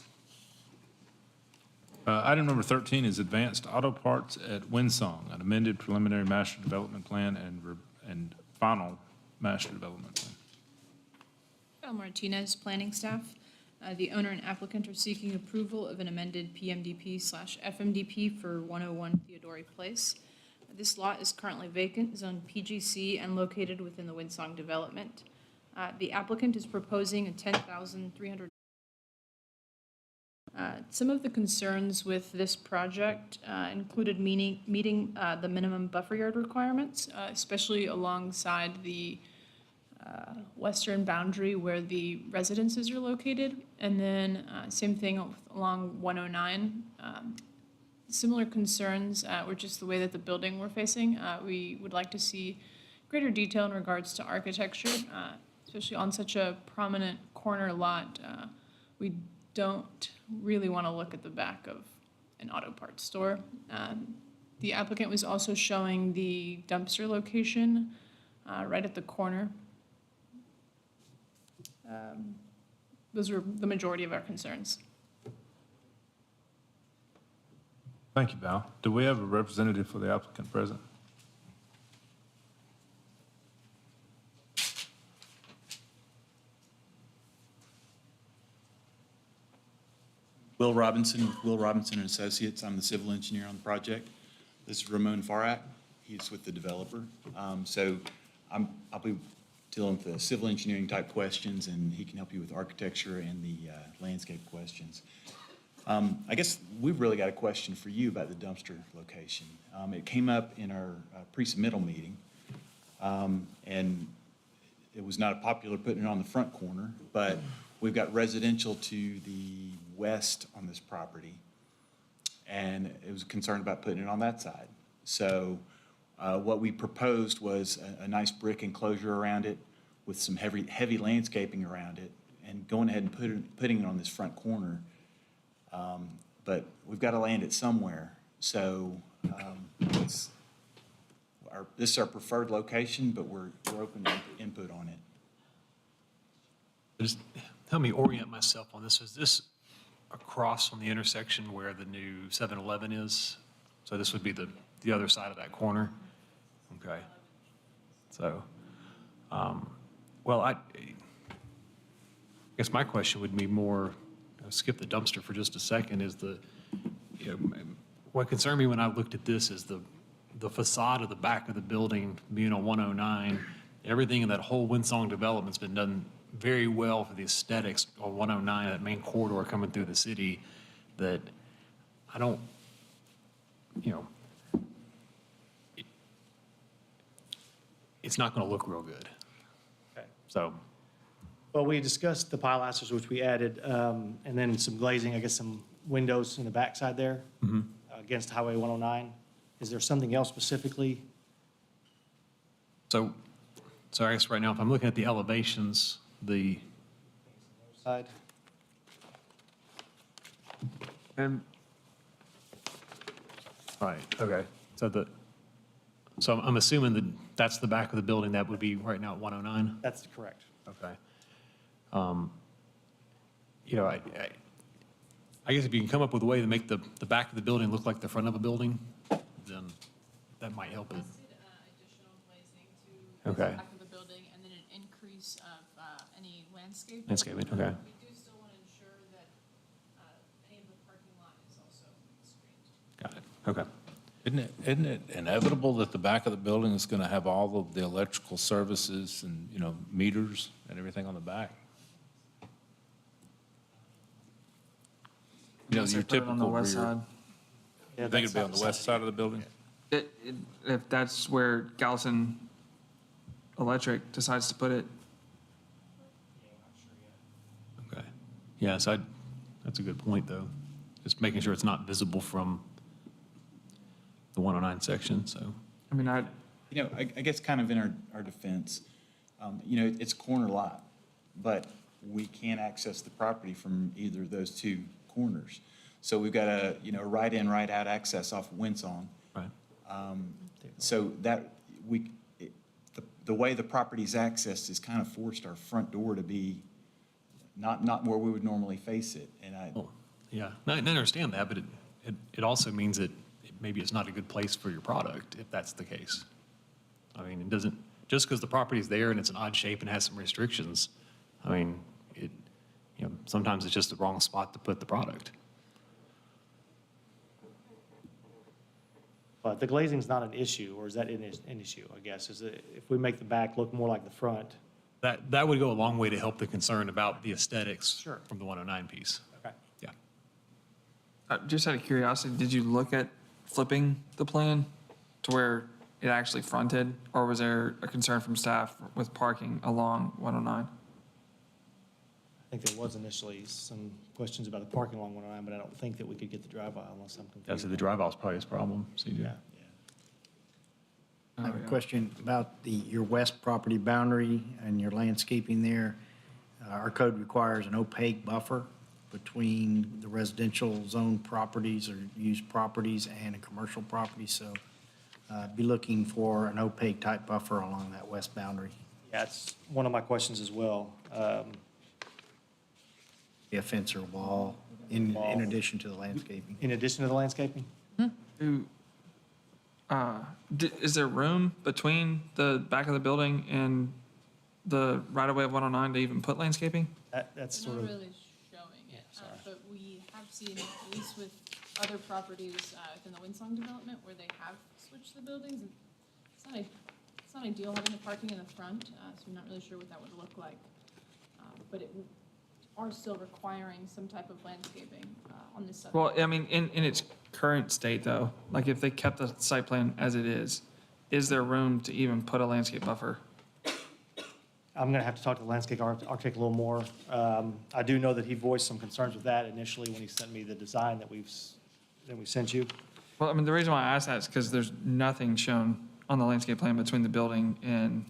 Item number 13 is Advanced Auto Parts at Winsong, an amended preliminary master development plan and final master development plan. Carol Martinez, planning staff. The owner and applicant are seeking approval of an amended PMDP/FMDP for 101 Theodore Place. This lot is currently vacant, zoned PGC, and located within the Winsong development. The applicant is proposing a 10,300 Some of the concerns with this project included meeting the minimum buffer yard requirements, especially alongside the western boundary where the residences are located. And then same thing along 109. Similar concerns were just the way that the building we're facing. We would like to see greater detail in regards to architecture, especially on such a prominent corner lot. We don't really want to look at the back of an auto parts store. The applicant was also showing the dumpster location right at the corner. Those were the majority of our concerns. Thank you, Val. Do we have a representative for the applicant present? Will Robinson with Will Robinson and Associates. I'm the civil engineer on the project. This is Ramon Farak. He's with the developer. I'll be dealing with the civil engineering type questions, and he can help you with architecture and the landscape questions. I guess we've really got a question for you about the dumpster location. It came up in our pre-submittal meeting, and it was not popular putting it on the front corner, but we've got residential to the west on this property, and it was concerned about putting it on that side. So what we proposed was a nice brick enclosure around it with some heavy landscaping around it, and going ahead and putting it on this front corner. But we've got to land it somewhere. So this is our preferred location, but we're open to input on it. Just help me orient myself on this. Is this across from the intersection where the new 7-Eleven is? So this would be the other side of that corner? Okay. So, well, I guess my question would be more, skip the dumpster for just a second, is what concerned me when I looked at this is the facade of the back of the building being on 109. Everything in that whole Winsong development's been done very well for the aesthetics on 109, that main corridor coming through the city, that I don't, it's not going to look real good. Okay. So, Well, we discussed the pilasters, which we added, and then some glazing, I guess some windows in the backside there against Highway 109. Is there something else specifically? so I guess right now, if I'm looking at the elevations, Side? And right, okay. So I'm assuming that that's the back of the building that would be right now at 109? That's correct. Okay. I guess if you can come up with a way to make the back of the building look like the front of a building, then that might help it. Additional glazing to Okay. the back of the building, and then an increase of any landscaping. Landscaping, okay. We do still want to ensure that any of the parking lot is also screened. Got it, okay. Isn't it inevitable that the back of the building is going to have all of the electrical services and, meters and everything on the back? Your typical on the west rear. side. You think it'd be on the west side of the building? If that's where Gallatin Electric decides to put it. Okay. Yeah, so that's a good point, though. Just making sure it's not visible from the 109 section, so. I mean, I guess kind of in our defense, it's a corner lot, but we can't access the property from either of those two corners. So we've got a, right in, right out access off of Winsong. Right. So that the way the property's accessed is kind of forced our front door to be not where we would normally face it. And Yeah, I understand that, but it also means that maybe it's not a good place for your product, if that's the case. I mean, it doesn't, just because the property's there and it's an odd shape and has some restrictions, I mean, sometimes it's just the wrong spot to put the product. But the glazing's not an issue, or is that an issue, I guess? Is it, if we make the back look more like the front? That would go a long way to help the concern about the aesthetics Sure. from the 109 piece. Okay. Yeah. Just out of curiosity, did you look at flipping the plan to where it actually fronted? Or was there a concern from staff with parking along 109? I think there was initially some questions about the parking along 109, but I don't think that we could get the drive aisle unless I'm confused. Yeah, so the drive aisle's probably his problem, CJ. Yeah. I have a question about your west property boundary and your landscaping there. Our code requires an opaque buffer between the residential zone properties or used properties and a commercial property, so be looking for an opaque type buffer along that west boundary. Yeah, it's one of my questions as well. Be a fence or wall in addition to the landscaping. In addition to the landscaping? Is there room between the back of the building and the right-of-way of 109 to even put landscaping? That's sort Not of, really showing it, but we have seen, at least with other properties within the Winsong development, where they have switched the buildings. It's not ideal having the parking in the front, so I'm not really sure what that would look like. But it are still requiring some type of landscaping on this side. Well, I mean, in its current state, though, like if they kept the site plan as it is there room to even put a landscape buffer? I'm going to have to talk to the landscape architect a little more. I do know that he voiced some concerns with that initially when he sent me the design that we sent you. Well, I mean, the reason why I asked that is because there's nothing shown on the landscape plan between the building and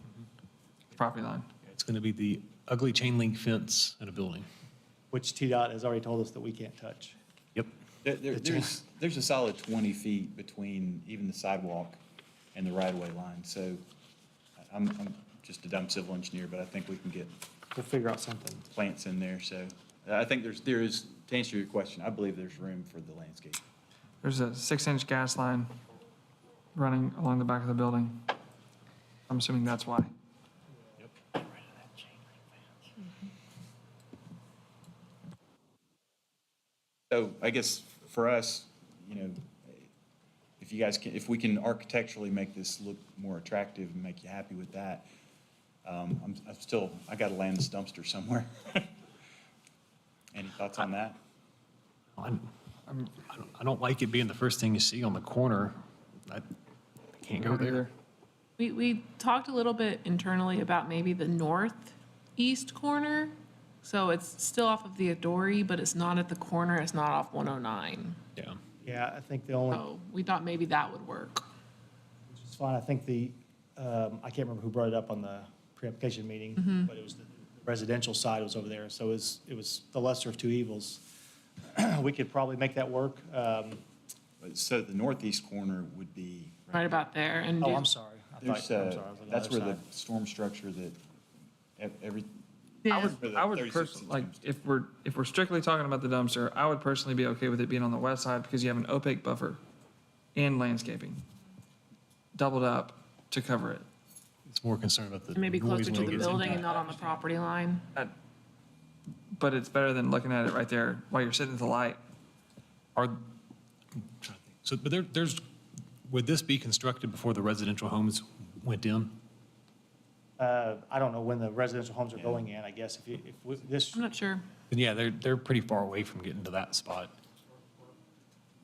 the property line. It's going to be the ugly chain link fence in a building. Which TDOT has already told us that we can't touch. Yep. There's a solid 20 feet between even the sidewalk and the right-of-way line, so I'm just a dumb civil engineer, but I think we can get We'll figure out something. plants in there, so I think there is, to answer your question, I believe there's room for the landscape. There's a 6-inch gas line running along the back of the building. I'm assuming that's why. So I guess for us, if you guys can, if we can architecturally make this look more attractive and make you happy with that, I gotta land this dumpster somewhere. Any thoughts on that? I don't like it being the first thing you see on the corner. I can't go there. We talked a little bit internally about maybe the northeast corner. So it's still off of the Adori, but it's not at the corner, it's not off 109. Yeah. Yeah, I think the only, So we thought maybe that would work. it's fine, I think I can't remember who brought it up on the pre-application meeting, but it was the residential side was over there, so it was the lesser of two evils. We could probably make that work. So the northeast corner would be. Right about there. And Oh, I'm sorry. There's, I'm sorry, I was on the that's other where the side. storm structure that every. Yeah. I would personally, like, if we're strictly talking about the dumpster, I would personally be okay with it being on the west side because you have an opaque buffer and landscaping doubled up to cover it. It's more concerned about the Maybe noise closer when to it the gets building into and not on the property line. But it's better than looking at it right there while you're sitting at the light. Would this be constructed before the residential homes went in? I don't know when the residential homes are going in, I guess, this, I'm not sure. Then yeah, they're pretty far away from getting to that spot.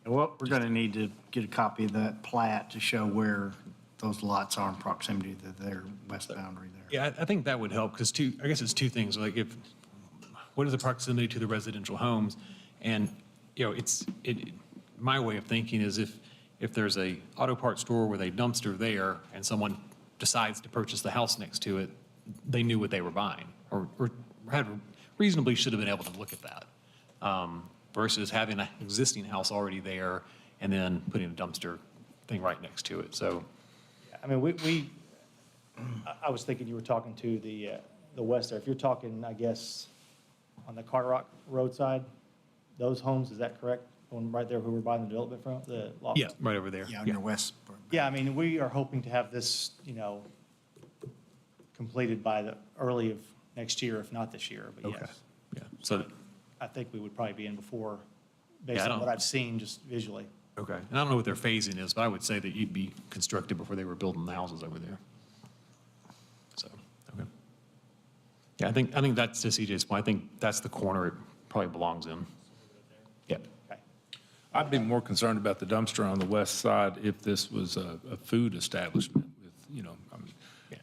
Well, we're going to need to get a copy of that plat to show where those lots are in proximity to their west boundary there. Yeah, I think that would help, because I guess it's two things, like what is the proximity to the residential homes? And, my way of thinking is if there's a auto parts store with a dumpster there and someone decides to purchase the house next to it, they knew what they were buying, or reasonably should have been able to look at that, versus having an existing house already there and then putting a dumpster thing right next to it, so. I mean, I was thinking you were talking to the west there. If you're talking, I guess, on the Carter Rock roadside, those homes, is that correct? The one right there who we're buying the development from, the lot? Yeah, right over there. Yeah, on your west. Yeah, I mean, we are hoping to have this, completed by the early of next year, if not this year, but Okay. yes. Yeah, so, I think we would probably be in before, Yeah, based I on don't- what I've seen just visually. okay. And I don't know what their phasing is, but I would say that you'd be constructed before they were building the houses over there. So, okay. Yeah, I think that's to CJ's point. I think that's the corner it probably belongs in. Yeah. Okay. I'd be more concerned about the dumpster on the west side if this was a food establishment with, I mean,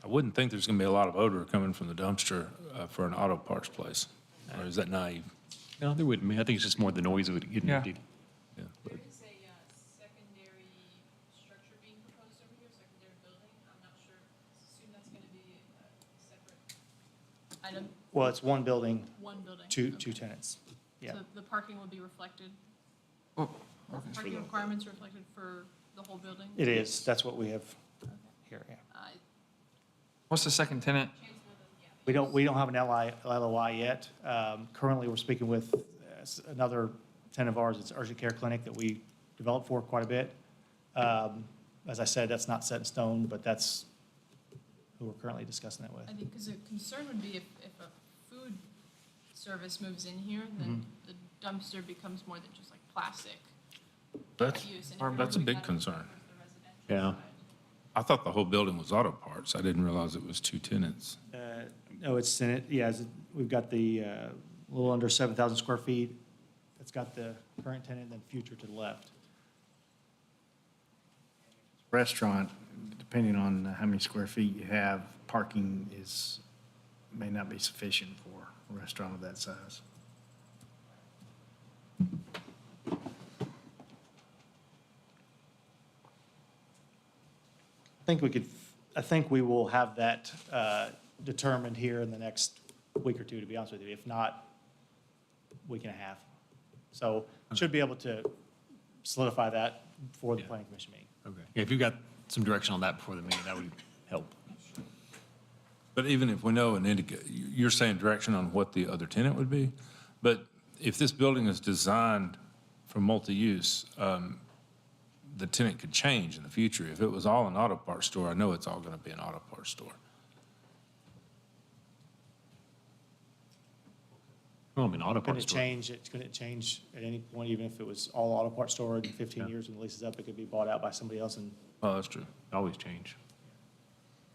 I wouldn't think there's going to be a lot of odor coming from the dumpster for an auto parts place. Or is that naive? No, there wouldn't be. I think it's just more the noise of it getting Yeah. emptied. Yeah, but- There is a secondary structure being proposed over here, secondary building. I'm not sure, assume that's going to be a separate item. Well, it's one building, One building. two Okay. tenants. Yeah. So the parking will be reflected, Oh, parking requirements reflected for the whole building? It is, that's what we have here, yeah. what's the second tenant? We don't have an LOI yet. Currently, we're speaking with another tenant of ours, it's Urgent Care Clinic that we developed for quite a bit. As I said, that's not set in stone, but that's who we're currently discussing that with. I think, because a concern would be if a food service moves in here, then the dumpster becomes more than just like plastic That's, use. And if you're that's a moving big that over concern. towards the residential Yeah. side. I thought the whole building was auto parts. I didn't realize it was two tenants. No, it's in it, yeah, we've got the a little under 7,000 square feet. It's got the current tenant and then future to the left. Restaurant, depending on how many square feet you have, parking may not be sufficient for a restaurant of that size. I think we will have that determined here in the next week or two, to be honest with you. If not, week and a half. So should be able to solidify that for the planning commission meeting. Okay. Yeah, if you've got some direction on that before the meeting, that would help. But even if we know you're saying direction on what the other tenant would be, but if this building is designed for multi-use, the tenant could change in the future. If it was all an auto parts store, I know it's all going to be an auto parts store. Well, I mean, auto Could parts it store. change, could it change at any point, even if it was all auto parts store in 15 years when the lease is up, it could be bought out by somebody else and Oh, that's true. Always change.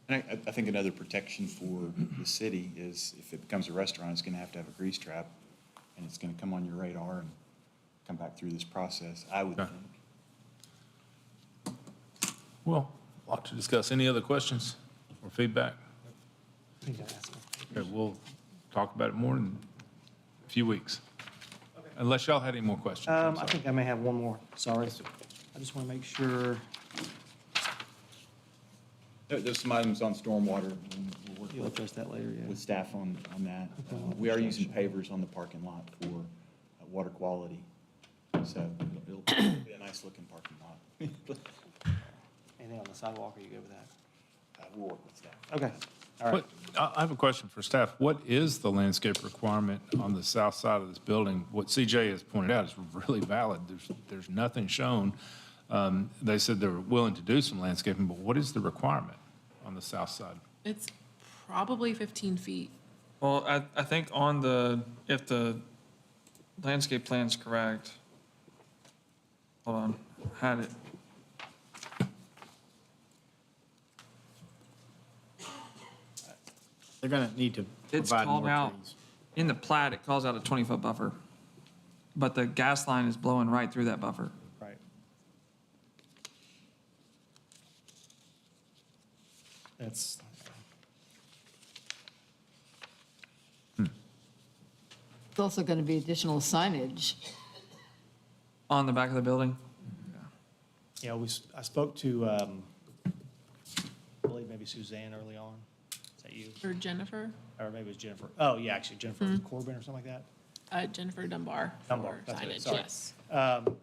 And I think another protection for the city is if it becomes a restaurant, it's gonna have to have a grease trap, and it's gonna come on your radar and come back through this process, I would Okay. think. Well, a lot to discuss. Any other questions or feedback? Okay, we'll talk about it more in a few weeks. Unless y'all had any more questions. I'm I sorry. think I may have one more, sorry. I just want to make sure, There's some items on stormwater, and we'll work you'll address that later, yeah. with staff on that. We are using pavers on the parking lot for water quality, so it'll be a nice-looking parking lot. Anything on the sidewalk, are you good with that? We'll work with staff. Okay, all right. I have a question for staff. What is the landscape requirement on the south side of this building? What CJ has pointed out is really valid. There's nothing shown. They said they were willing to do some landscaping, but what is the requirement on the south side? It's probably 15 feet. Well, I think if the landscape plan's correct, hold on, had it. They're gonna need to It's provide called more out, trees. in the plat, it calls out a 20-foot buffer. But the gas line is blowing right through that buffer. Right. That's, It's also going to be additional signage. On the back of the building? yeah, I spoke to, I believe maybe Suzanne early on. Is that you? Or Jennifer, Or maybe it was Jennifer. Oh, yeah, actually Jennifer Corbin or something like that. Jennifer Dunbar. Dunbar, for that's it, signage, sorry. yes.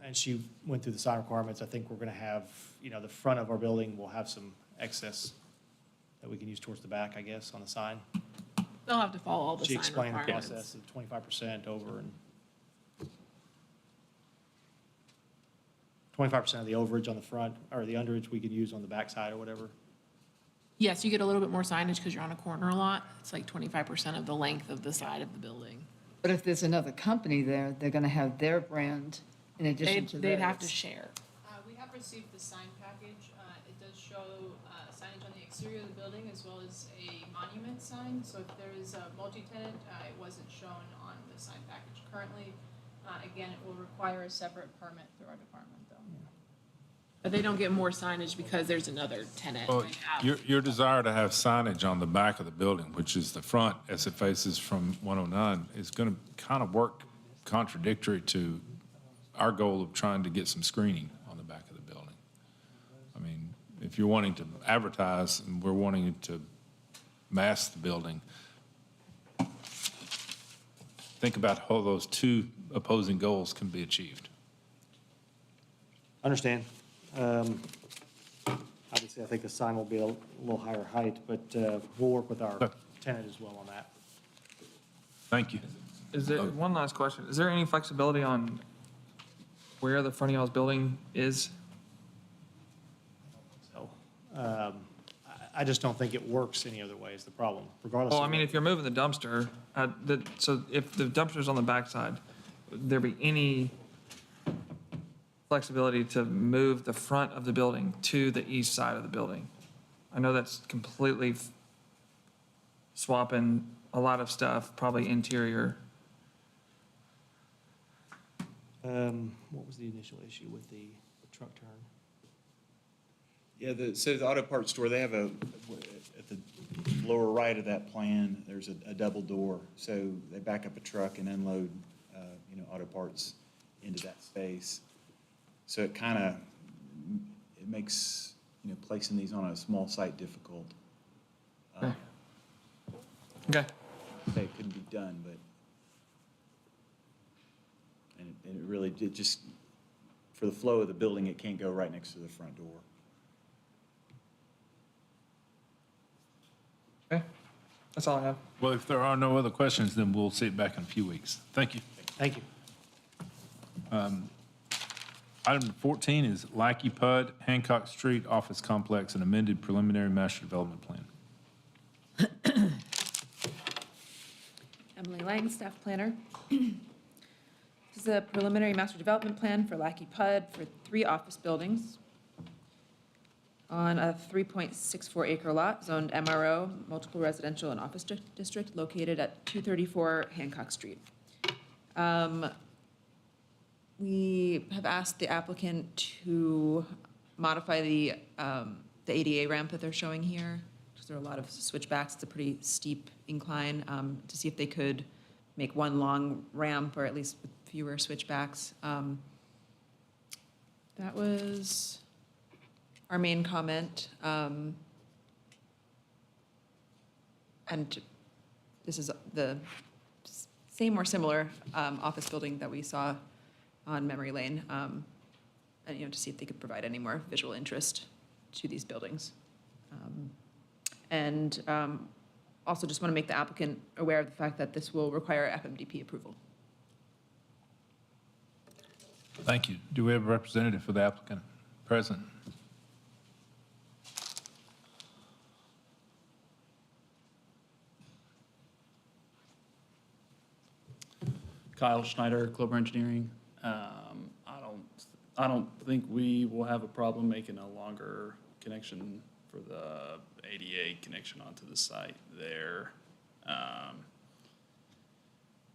And she went through the sign requirements. I think we're going to have, the front of our building will have some excess that we can use towards the back, I guess, on the sign. They'll have to follow all the She sign explained the requirements. process of 25% over and 25% of the overage on the front, or the underage we could use on the backside or whatever. Yes, you get a little bit more signage because you're on a corner a lot. It's like 25% of the length of the side of the building. But if there's another company there, they're going to have their brand in addition to theirs. They'd have to share. We have received the sign package. It does show signage on the exterior of the building as well as a monument sign. So if there is a multi-tenant, it wasn't shown on the sign package. Currently, Again, it will require a separate permit through our department, though. But they don't get more signage because there's another tenant. Well, They have- your desire to have signage on the back of the building, which is the front as it faces from 109, is going to kind of work contradictory to our goal of trying to get some screening on the back of the building. I mean, if you're wanting to advertise and we're wanting to mask the building, think about how those two opposing goals can be achieved. Understand. Obviously, I think the sign will be a little higher height, but we'll work with our tenant as well on that. Thank you. Is there, one last question, is there any flexibility on where the front of y'all's building is? So, I just don't think it works any other way is the problem, regardless. Well, I of mean, what- if you're moving the dumpster, so if the dumpster's on the backside, would there be any flexibility to move the front of the building to the east side of the building? I know that's completely swapping a lot of stuff, probably interior. What was the initial issue with the truck turn? Yeah, so the auto parts store, they have at the lower right of that plan, there's a double door. So they back up a truck and unload, auto parts into that space. So it kind of, it makes, placing these on a small site difficult. Okay. Say it couldn't be done, but, and it really, it just, for the flow of the building, it can't go right next to the front door. Okay, that's all I have. Well, if there are no other questions, then we'll see it back in a few weeks. Thank you. Thank you. Item 14 is Lackey Pud, Hancock Street Office Complex, an amended preliminary master development plan. Emily Lang, staff planner. This is a preliminary master development plan for Lackey Pud for 3 office buildings on a 3.64 acre lot zoned MRO, multiple residential and office district located at 234 Hancock Street. We have asked the applicant to modify the ADA ramp that they're showing here, because there are a lot of switchbacks. It's a pretty steep incline, to see if they could make one long ramp or at least with fewer switchbacks. That was our main comment. And this is the same or similar office building that we saw on Memory Lane, and, to see if they could provide any more visual interest to these buildings. Also just want to make the applicant aware of the fact that this will require FMDP approval. Thank you. Do we have a representative for the applicant present? Kyle Schneider, Clover Engineering. I don't think we will have a problem making a longer connection for the ADA connection onto the site there.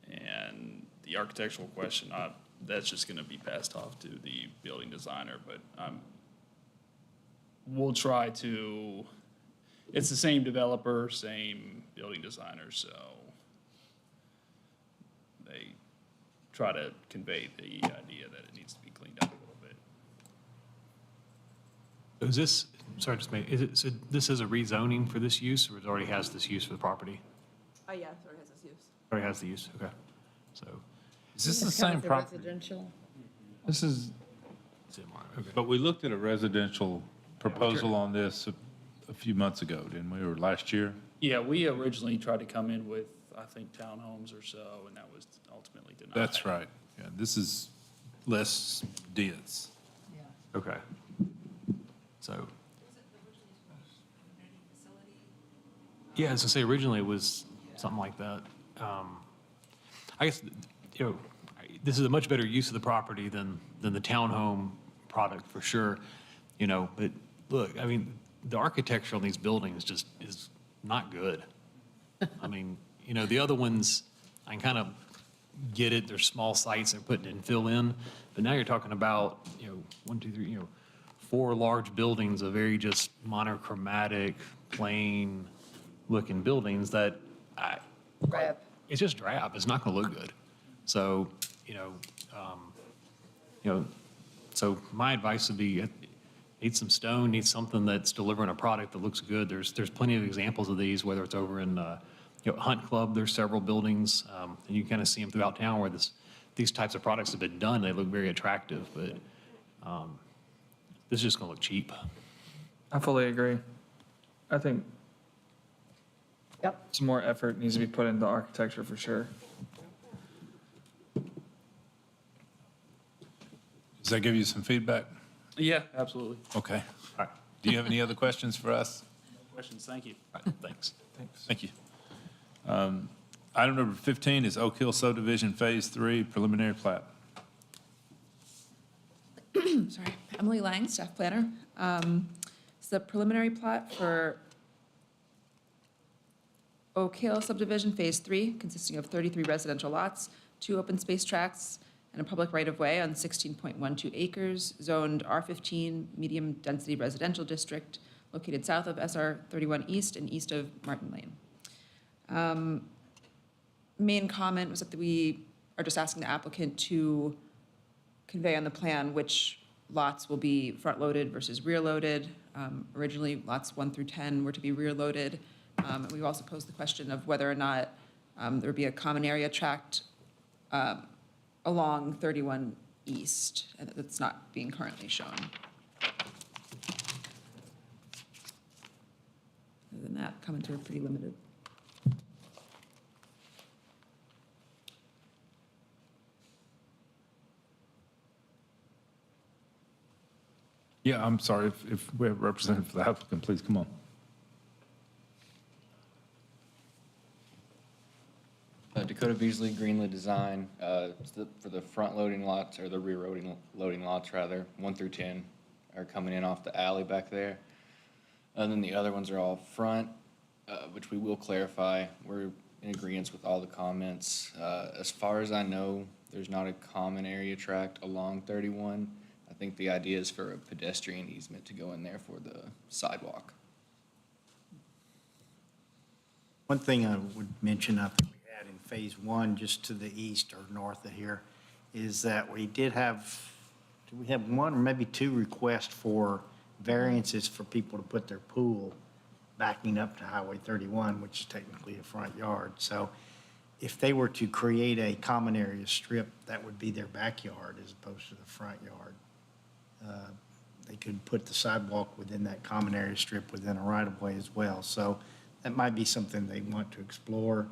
And the architectural question, that's just gonna be passed off to the building designer, but we'll try to, it's the same developer, same building designer, so they try to convey the idea that it needs to be cleaned up a little bit. Is this, sorry, so this is a rezoning for this use, or it already has this use for the property? Yeah, it already has this use. Already has the use, okay. So, Is this the same property? Residential. This is, okay. But we looked at a residential proposal on this a few months ago, didn't we, or last year? Yeah, we originally tried to come in with, I think, townhomes or so, and that was ultimately denied. That's right. Yeah, this is less dense. Okay. So. Yeah, as I say, originally it was something like that. I guess, this is a much better use of the property than the townhome product for sure, but look, I mean, the architecture on these buildings just is not good. I mean, the other ones, I can kind of get it. There's small sites they're putting infill in. But now you're talking about, 1, 2, 3, 4 large buildings of very just monochromatic, plain looking buildings that it's just drab. It's not going to look good. So, so my advice would be, need some stone, need something that's delivering a product that looks good. There's plenty of examples of these, whether it's over in Hunt Club, there's several buildings, and you kind of see them throughout town where these types of products have been done. They look very attractive, but this is just going to look cheap. I fully agree. I think some more effort needs to be put into architecture for sure. Does that give you some feedback? Yeah, absolutely. Okay. All right. Do you have any other questions for us? Questions, thank you. All right, thanks. Thank you. Item number 15 is Oak Hill subdivision Phase 3 preliminary plat. Sorry, Emily Lang, staff planner. It's the preliminary plat for Oak Hill subdivision Phase 3, consisting of 33 residential lots, 2 open space tracts, and a public right-of-way on 16.12 acres, zoned R15 medium-density residential district, located south of SR 31 East and east of Martin Lane. Main comment was that we are just asking the applicant to convey on the plan which lots will be front-loaded versus rear-loaded. Originally, lots 1 through 10 were to be rear-loaded. And we've also posed the question of whether or not there would be a common area tract along 31 East, and that's not being currently shown. Other than that, comments are pretty limited. Yeah, I'm sorry, if we have a representative for the applicant, please come on. Dakota Beasley, Greenland Design, for the front loading lots, or the rear loading lots rather, 1 through 10 are coming in off the alley back there. And then the other ones are all front, which we will clarify. We're in agreement with all the comments. As far as I know, there's not a common area tract along 31. I think the idea is for a pedestrian easement to go in there for the sidewalk. One thing I would mention, I think we had in Phase 1, just to the east or north of here, is that we did have 1 or maybe 2 requests for variances for people to put their pool backing up to Highway 31, which is technically a front yard. So if they were to create a common area strip, that would be their backyard as opposed to the front yard. They could put the sidewalk within that common area strip within a right-of-way as well. So that might be something they want to explore.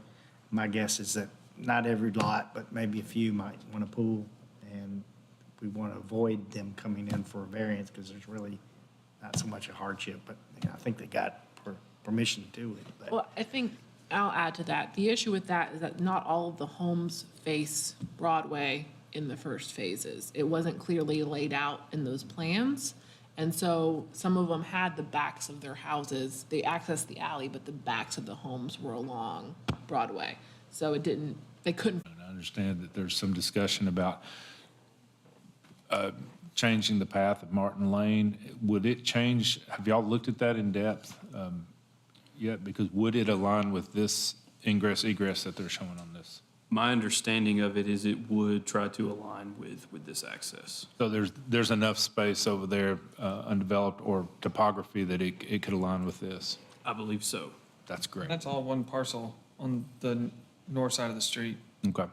My guess is that not every lot, but maybe a few might want a pool, and we want to avoid them coming in for a variance because there's really not so much a hardship, but I think they got permission to do it. But Well, I think I'll add to that. The issue with that is that not all of the homes face Broadway in the first phases. It wasn't clearly laid out in those plans. And so some of them had the backs of their houses. They accessed the alley, but the backs of the homes were along Broadway. So they couldn't. I understand that there's some discussion about changing the path of Martin Lane. Would it change, have y'all looked at that in depth yet? Because would it align with this ingress egress that they're showing on this? My understanding of it is it would try to align with this access. So there's enough space over there, undeveloped or topography, that it could align with this? I believe so. That's great. That's all one parcel on the north side of the street. Okay.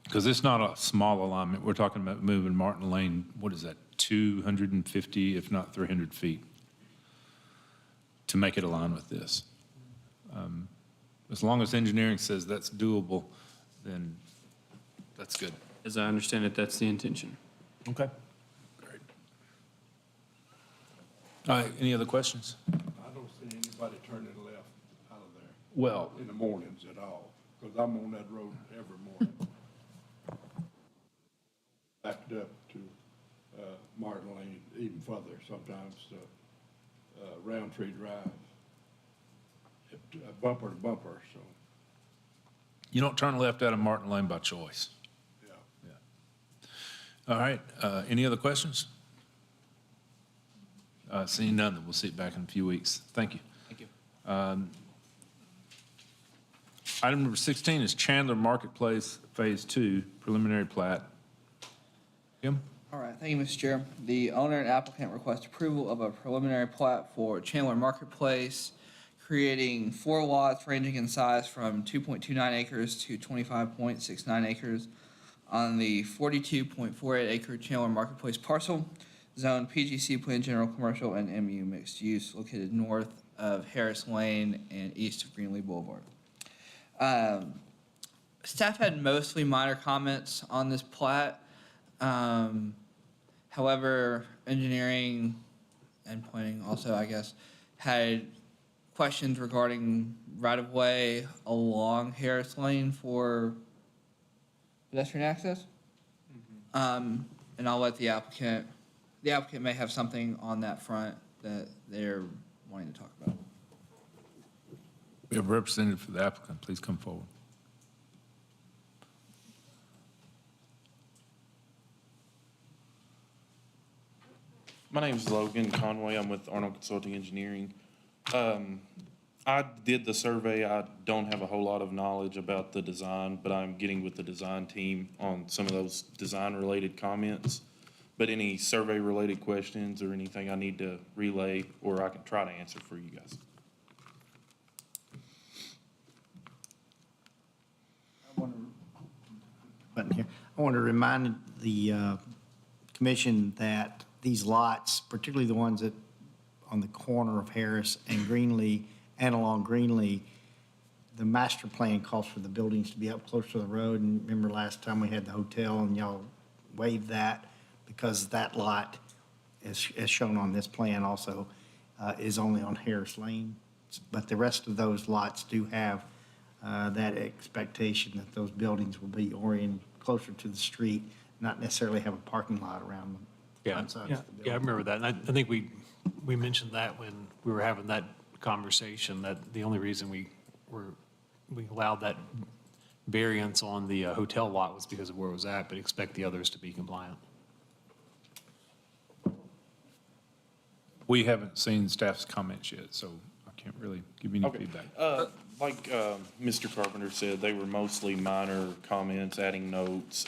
Because it's not a small alignment. We're talking about moving Martin Lane, what is that, 250, if not 300 feet, to make it align with this. As long as engineering says that's doable, then that's good. As I understand it, that's the intention. Okay. Great. All right, any other questions? I don't see anybody turning left out of there. Well, in the mornings at all, because I'm on that road every morning. Backed up to Martin Lane, even further sometimes, Roundtree Drive, bumper to bumper, so. You don't turn left out of Martin Lane by choice. All right, any other questions? Seeing none, then we'll see it back in a few weeks. Thank you. Thank you. Item number 16 is Chandler Marketplace Phase 2 preliminary plat. Kim? All right, thank you, Mr. Chair. The owner and applicant request approval of a preliminary plat for Chandler Marketplace, creating 4 lots ranging in size from 2.29 acres to 25.69 acres on the 42.48 acre Chandler Marketplace parcel, zone PGC Plan General Commercial and MU Mixed Use, located north of Harris Lane and east of Greenlee Boulevard. Staff had mostly minor comments on this plat. However, engineering and planning also, I guess, had questions regarding right-of-way along Harris Lane for pedestrian access. And I'll let the applicant may have something on that front that they're wanting to talk about. We have a representative for the applicant. Please come forward. My name is Logan Conway. I'm with Arnold Consulting Engineering. I did the survey. I don't have a whole lot of knowledge about the design, but I'm getting with the design team on some of those design-related comments. But any survey-related questions or anything I need to relay, or I can try to answer for you guys. I want to remind the commission that these lots, particularly the ones that on the corner of Harris and Greenlee and along Greenlee, the master plan calls for the buildings to be up close to the road. And remember last time we had the hotel and y'all waived that because that lot, as shown on this plan also, is only on Harris Lane. But the rest of those lots do have that expectation that those buildings will be oriented closer to the street, not necessarily have a parking lot around them. Yeah, I remember that. And I think we mentioned that when we were having that conversation, that the only reason we allowed that variance on the hotel lot was because of where it was at, but expect the others to be compliant. We haven't seen staff's comments yet, so I can't really give you any feedback. Like Mr. Carpenter said, they were mostly minor comments, adding notes.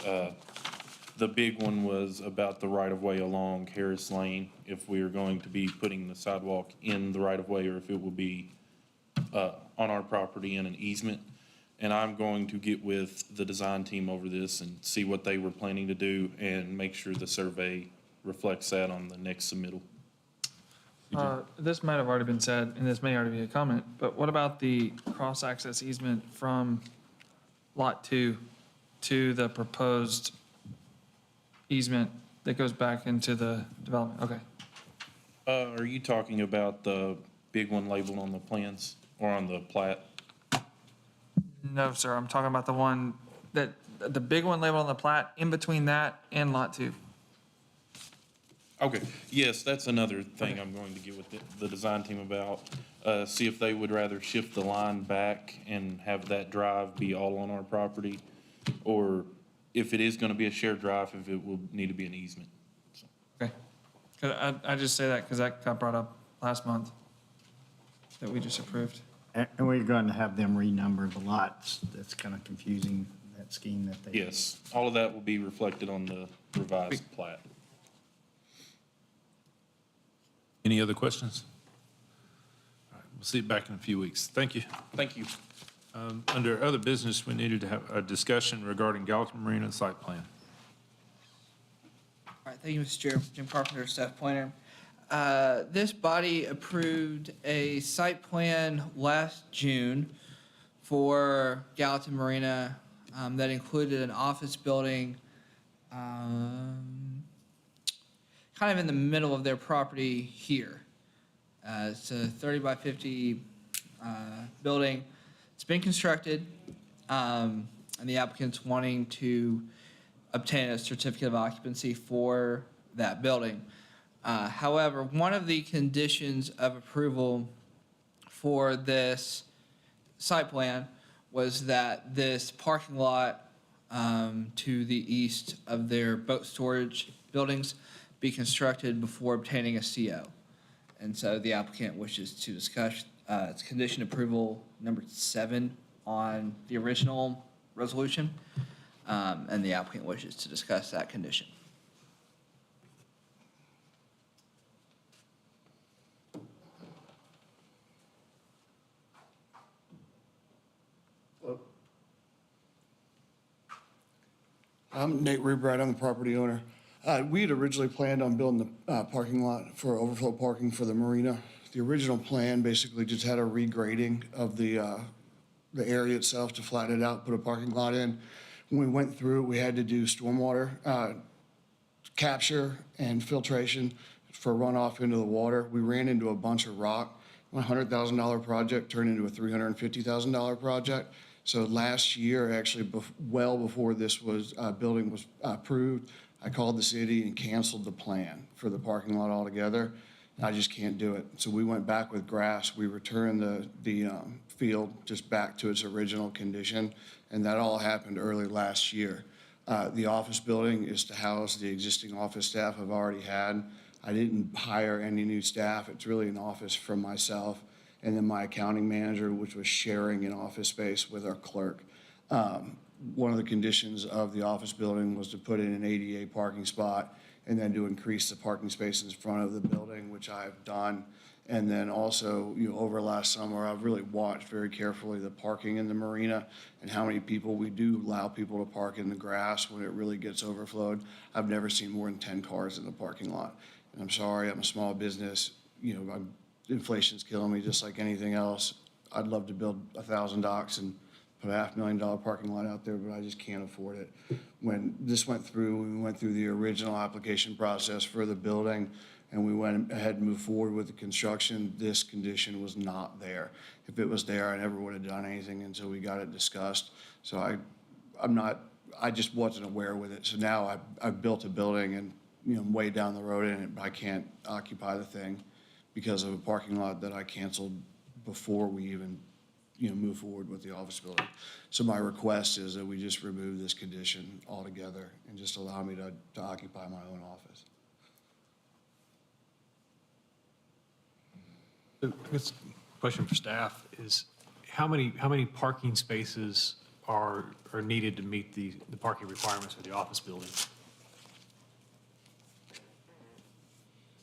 The big one was about the right-of-way along Harris Lane, if we are going to be putting the sidewalk in the right-of-way or if it will be on our property in an easement. And I'm going to get with the design team over this and see what they were planning to do and make sure the survey reflects that on the next submittal. This might have already been said, and this may already be a comment, but what about the cross-access easement from Lot 2 to the proposed easement that goes back into the development? Okay. Are you talking about the big one labeled on the plans or on the plat? No, sir, I'm talking about the one that, the big one labeled on the plat, in between that and Lot 2. Okay, yes, that's another thing I'm going to get with the design team about. See if they would rather shift the line back and have that drive be all on our property, or if it is going to be a shared drive, if it will need to be an easement. So. Okay. 'Cause I just say that because that got brought up last month that we just approved. And we're going to have them renumber the lots. That's kind of confusing, that scheme that they. Yes, all of that will be reflected on the revised plat. Any other questions? All right, we'll see you back in a few weeks. Thank you. Thank you. Under other business, we needed to have a discussion regarding Gallatin Marina site plan. All right, thank you, Mr. Chair. Jim Carpenter, staff planner. This body approved a site plan last June for Gallatin Marina that included an office building kind of in the middle of their property here. It's a 30 by 50 building. It's been constructed, and the applicant's wanting to obtain a certificate of occupancy for that building. However, one of the conditions of approval for this site plan was that this parking lot to the east of their boat storage buildings be constructed before obtaining a CO. And so the applicant wishes to discuss its condition approval number 7 on the original resolution, and the applicant wishes to discuss that condition. I'm Nate Rubright, I'm the property owner. We had originally planned on building the parking lot for overflow parking for the marina. The original plan basically just had a regrading of the area itself to flatten it out, put a parking lot in. When we went through, we had to do stormwater capture and filtration for runoff into the water. We ran into a bunch of rock. A $100,000 project turned into a $350,000 project. So last year, actually, well before this building was approved, I called the city and canceled the plan for the parking lot altogether. I just can't do it. So we went back with grass. We returned the field just back to its original condition, and that all happened early last year. The office building is to house the existing office staff I've already had. I didn't hire any new staff. It's really an office for myself and then my accounting manager, which was sharing an office space with our clerk. One of the conditions of the office building was to put in an ADA parking spot and then to increase the parking spaces in front of the building, which I've done. And then also, over last summer, I've really watched very carefully the parking in the marina and how many people we do allow people to park in the grass when it really gets overflowed. I've never seen more than 10 cars in the parking lot. And I'm sorry, I'm a small business. Inflation's killing me just like anything else. I'd love to build 1,000 docks and put a $500,000 parking lot out there, but I just can't afford it. When this went through, we went through the original application process for the building, and we went ahead and moved forward with the construction. This condition was not there. If it was there, I never would have done anything until we got it discussed. So I just wasn't aware with it. So now I've built a building and, I'm way down the road in it, but I can't occupy the thing because of a parking lot that I canceled before we even, move forward with the office building. So my request is that we just remove this condition altogether and just allow me to occupy my own office. This question for staff is, how many parking spaces are needed to meet the parking requirements for the office building?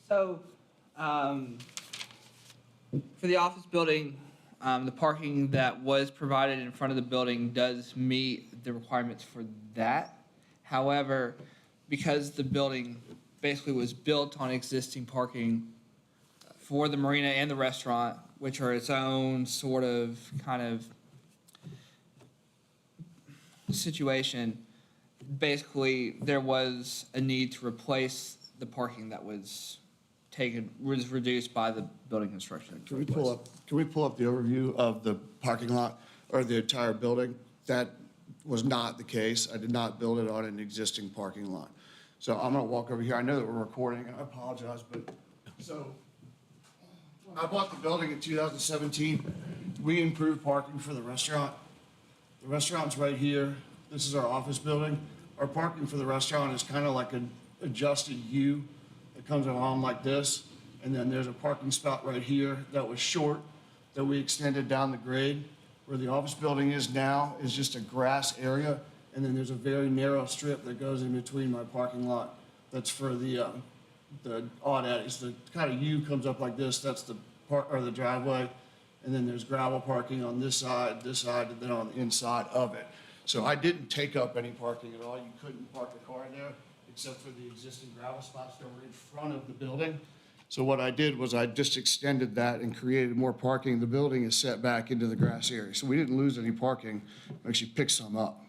So, for the office building, the parking that was provided in front of the building does meet the requirements for that. However, because the building basically was built on existing parking for the marina and the restaurant, which are its own sort of kind of situation, basically there was a need to replace the parking that was reduced by the building construction. Can we pull up the overview of the parking lot or the entire building? That was not the case. I did not build it on an existing parking lot. So I'm gonna walk over here. I know that we're recording, and I apologize, but so when I bought the building in 2017, we improved parking for the restaurant. The restaurant's right here. This is our office building. Our parking for the restaurant is kind of like an adjusted U. It comes along like this, and then there's a parking spot right here that was short that we extended down the grade. Where the office building is now is just a grass area, and then there's a very narrow strip that goes in between my parking lot. That's for the odd eddies. The kind of U comes up like this. That's the the driveway, and then there's gravel parking on this side, and then on the inside of it. So I didn't take up any parking at all. You couldn't park a car there, except for the existing gravel spots that were in front of the building. So what I did was I just extended that and created more parking. The building is set back into the grass area. So we didn't lose any parking, we actually picked some up.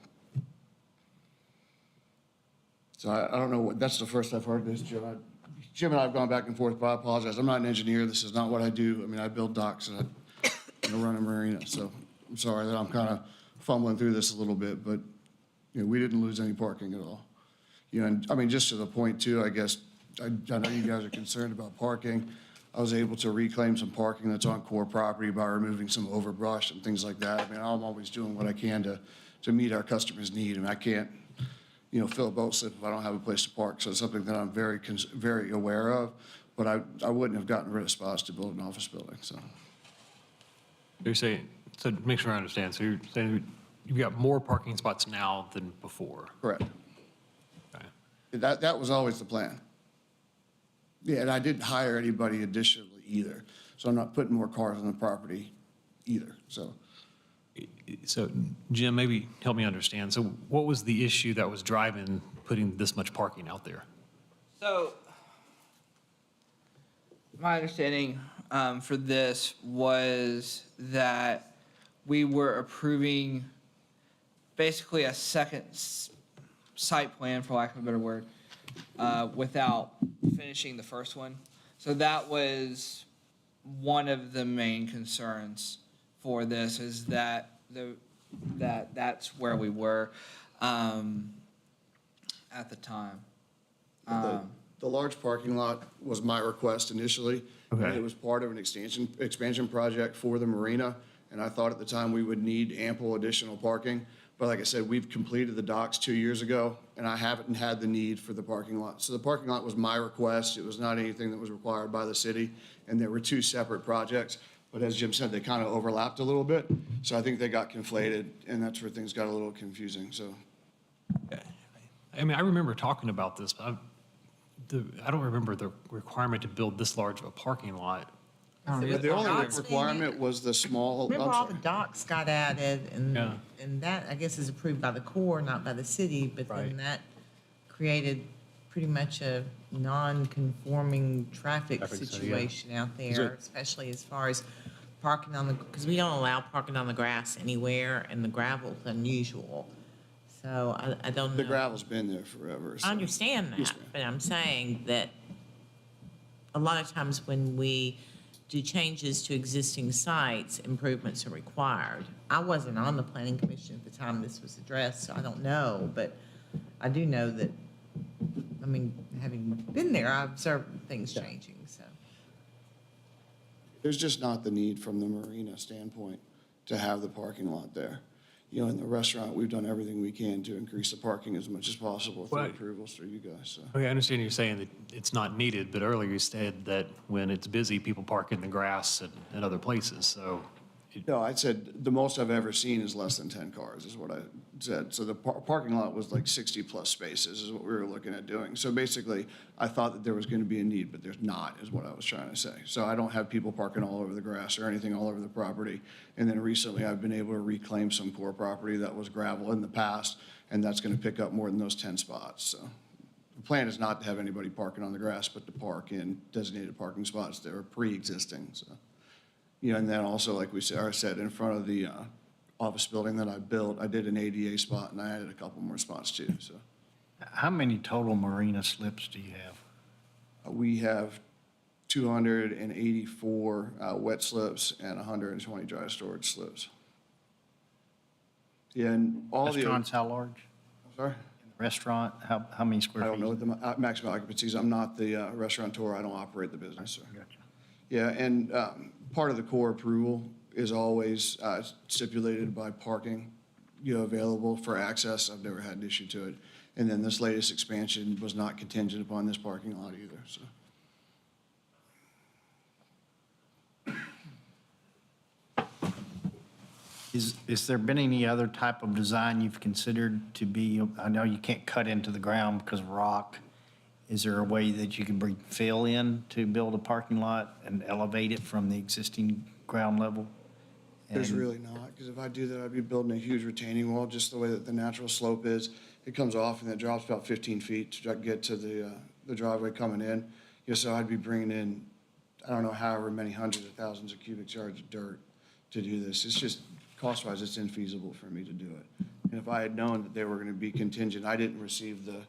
So I don't know, that's the first I've heard this, Jim. Jim and I have gone back and forth, but I apologize. I'm not an engineer. This is not what I do. I mean, I build docks and I run a marina. So I'm sorry that I'm kind of fumbling through this a little bit, but we didn't lose any parking at all. And I mean, just to the point too, I guess, I know you guys are concerned about parking. I was able to reclaim some parking that's on core property by removing some overbrush and things like that. I mean, I'm always doing what I can to meet our customers' need, and I can't, fill a boat slip if I don't have a place to park. So it's something that I'm very aware of, but I wouldn't have gotten rid of spots to build an office building, so. You're saying, so to make sure I understand, so you're saying you've got more parking spots now than before? Correct. Okay. That was always the plan. Yeah, and I didn't hire anybody additionally either, so I'm not putting more cars on the property either, so. So Jim, maybe help me understand. So what was the issue that was driving putting this much parking out there? So, my understanding for this was that we were approving basically a second site plan, for lack of a better word, without finishing the first one. So that was one of the main concerns for this, is that that's where we were at the time. The large parking lot was my request initially. Okay. And it was part of an expansion project for the marina, and I thought at the time we would need ample additional parking. But like I said, we've completed the docks 2 years ago, and I haven't had the need for the parking lot. So the parking lot was my request. It was not anything that was required by the city, and there were two separate projects. But as Jim said, they kind of overlapped a little bit, so I think they got conflated, and that's where things got a little confusing, so. I mean, I remember talking about this, but I don't remember the requirement to build this large of a parking lot. The only requirement was the small. Remember I'm all sorry. the docks got added Yeah. and that, I guess, is approved by the Corps, not by the city, but then Right. that created pretty much a non-conforming traffic Traffic, so, yeah. situation out Is there, it- especially as far as parking on the, because we don't allow parking on the grass anywhere, and the gravel's unusual. So I don't know. The gravel's been there forever. so. I understand Yes, that, ma'am. but I'm saying that a lot of times when we do changes to existing sites, improvements are required. I wasn't on the planning commission at the time this was addressed, so I don't know, but I do know that, I mean, having been there, I observed things changing, so. There's just not the need from the marina standpoint to have the parking lot there. In the restaurant, we've done everything we can to increase the parking as much as possible through Right. approvals through you guys, so. Okay, I understand you're saying that it's not needed, but earlier you said that when it's busy, people park in the grass and other places, so. No, I said the most I've ever seen is less than 10 cars, is what I said. So the parking lot was like 60-plus spaces is what we were looking at doing. So basically, I thought that there was going to be a need, but there's not, is what I was trying to say. So I don't have people parking all over the grass or anything all over the property. And then recently, I've been able to reclaim some core property that was gravel in the past, and that's going to pick up more than those 10 spots. So the plan is not to have anybody parking on the grass, but to park in designated parking spots that are pre-existing, so. And then also, like we said, in front of the office building that I built, I did an ADA spot, and I added a couple more spots too, so. How many total marina slips do you have? We have 284 wet slips and 120 dry storage slips. Yeah, and all the. Restaurants, how large? Sorry? Restaurant, how many square I feet? don't know what the maximum occupancy is. I'm not the restaurateur. I don't operate the business, sir. Gotcha. Yeah, and part of the core approval is always stipulated by parking, available for access. I've never had an issue to it. And then this latest expansion was not contingent upon this parking lot either, so. Is there been any other type of design you've considered to be, I know you can't cut into the ground because of rock. Is there a way that you can bring fill in to build a parking lot and elevate it from the existing ground level? There's And- really not, because if I do that, I'd be building a huge retaining wall, just the way that the natural slope is. It comes off and it drops about 15 feet to get to the driveway coming in. So I'd be bringing in, I don't know, however many hundreds of thousands of cubic yards of dirt to do this. It's just, cost-wise, it's infeasible for me to do it. And if I had known that they were going to be contingent, I didn't receive the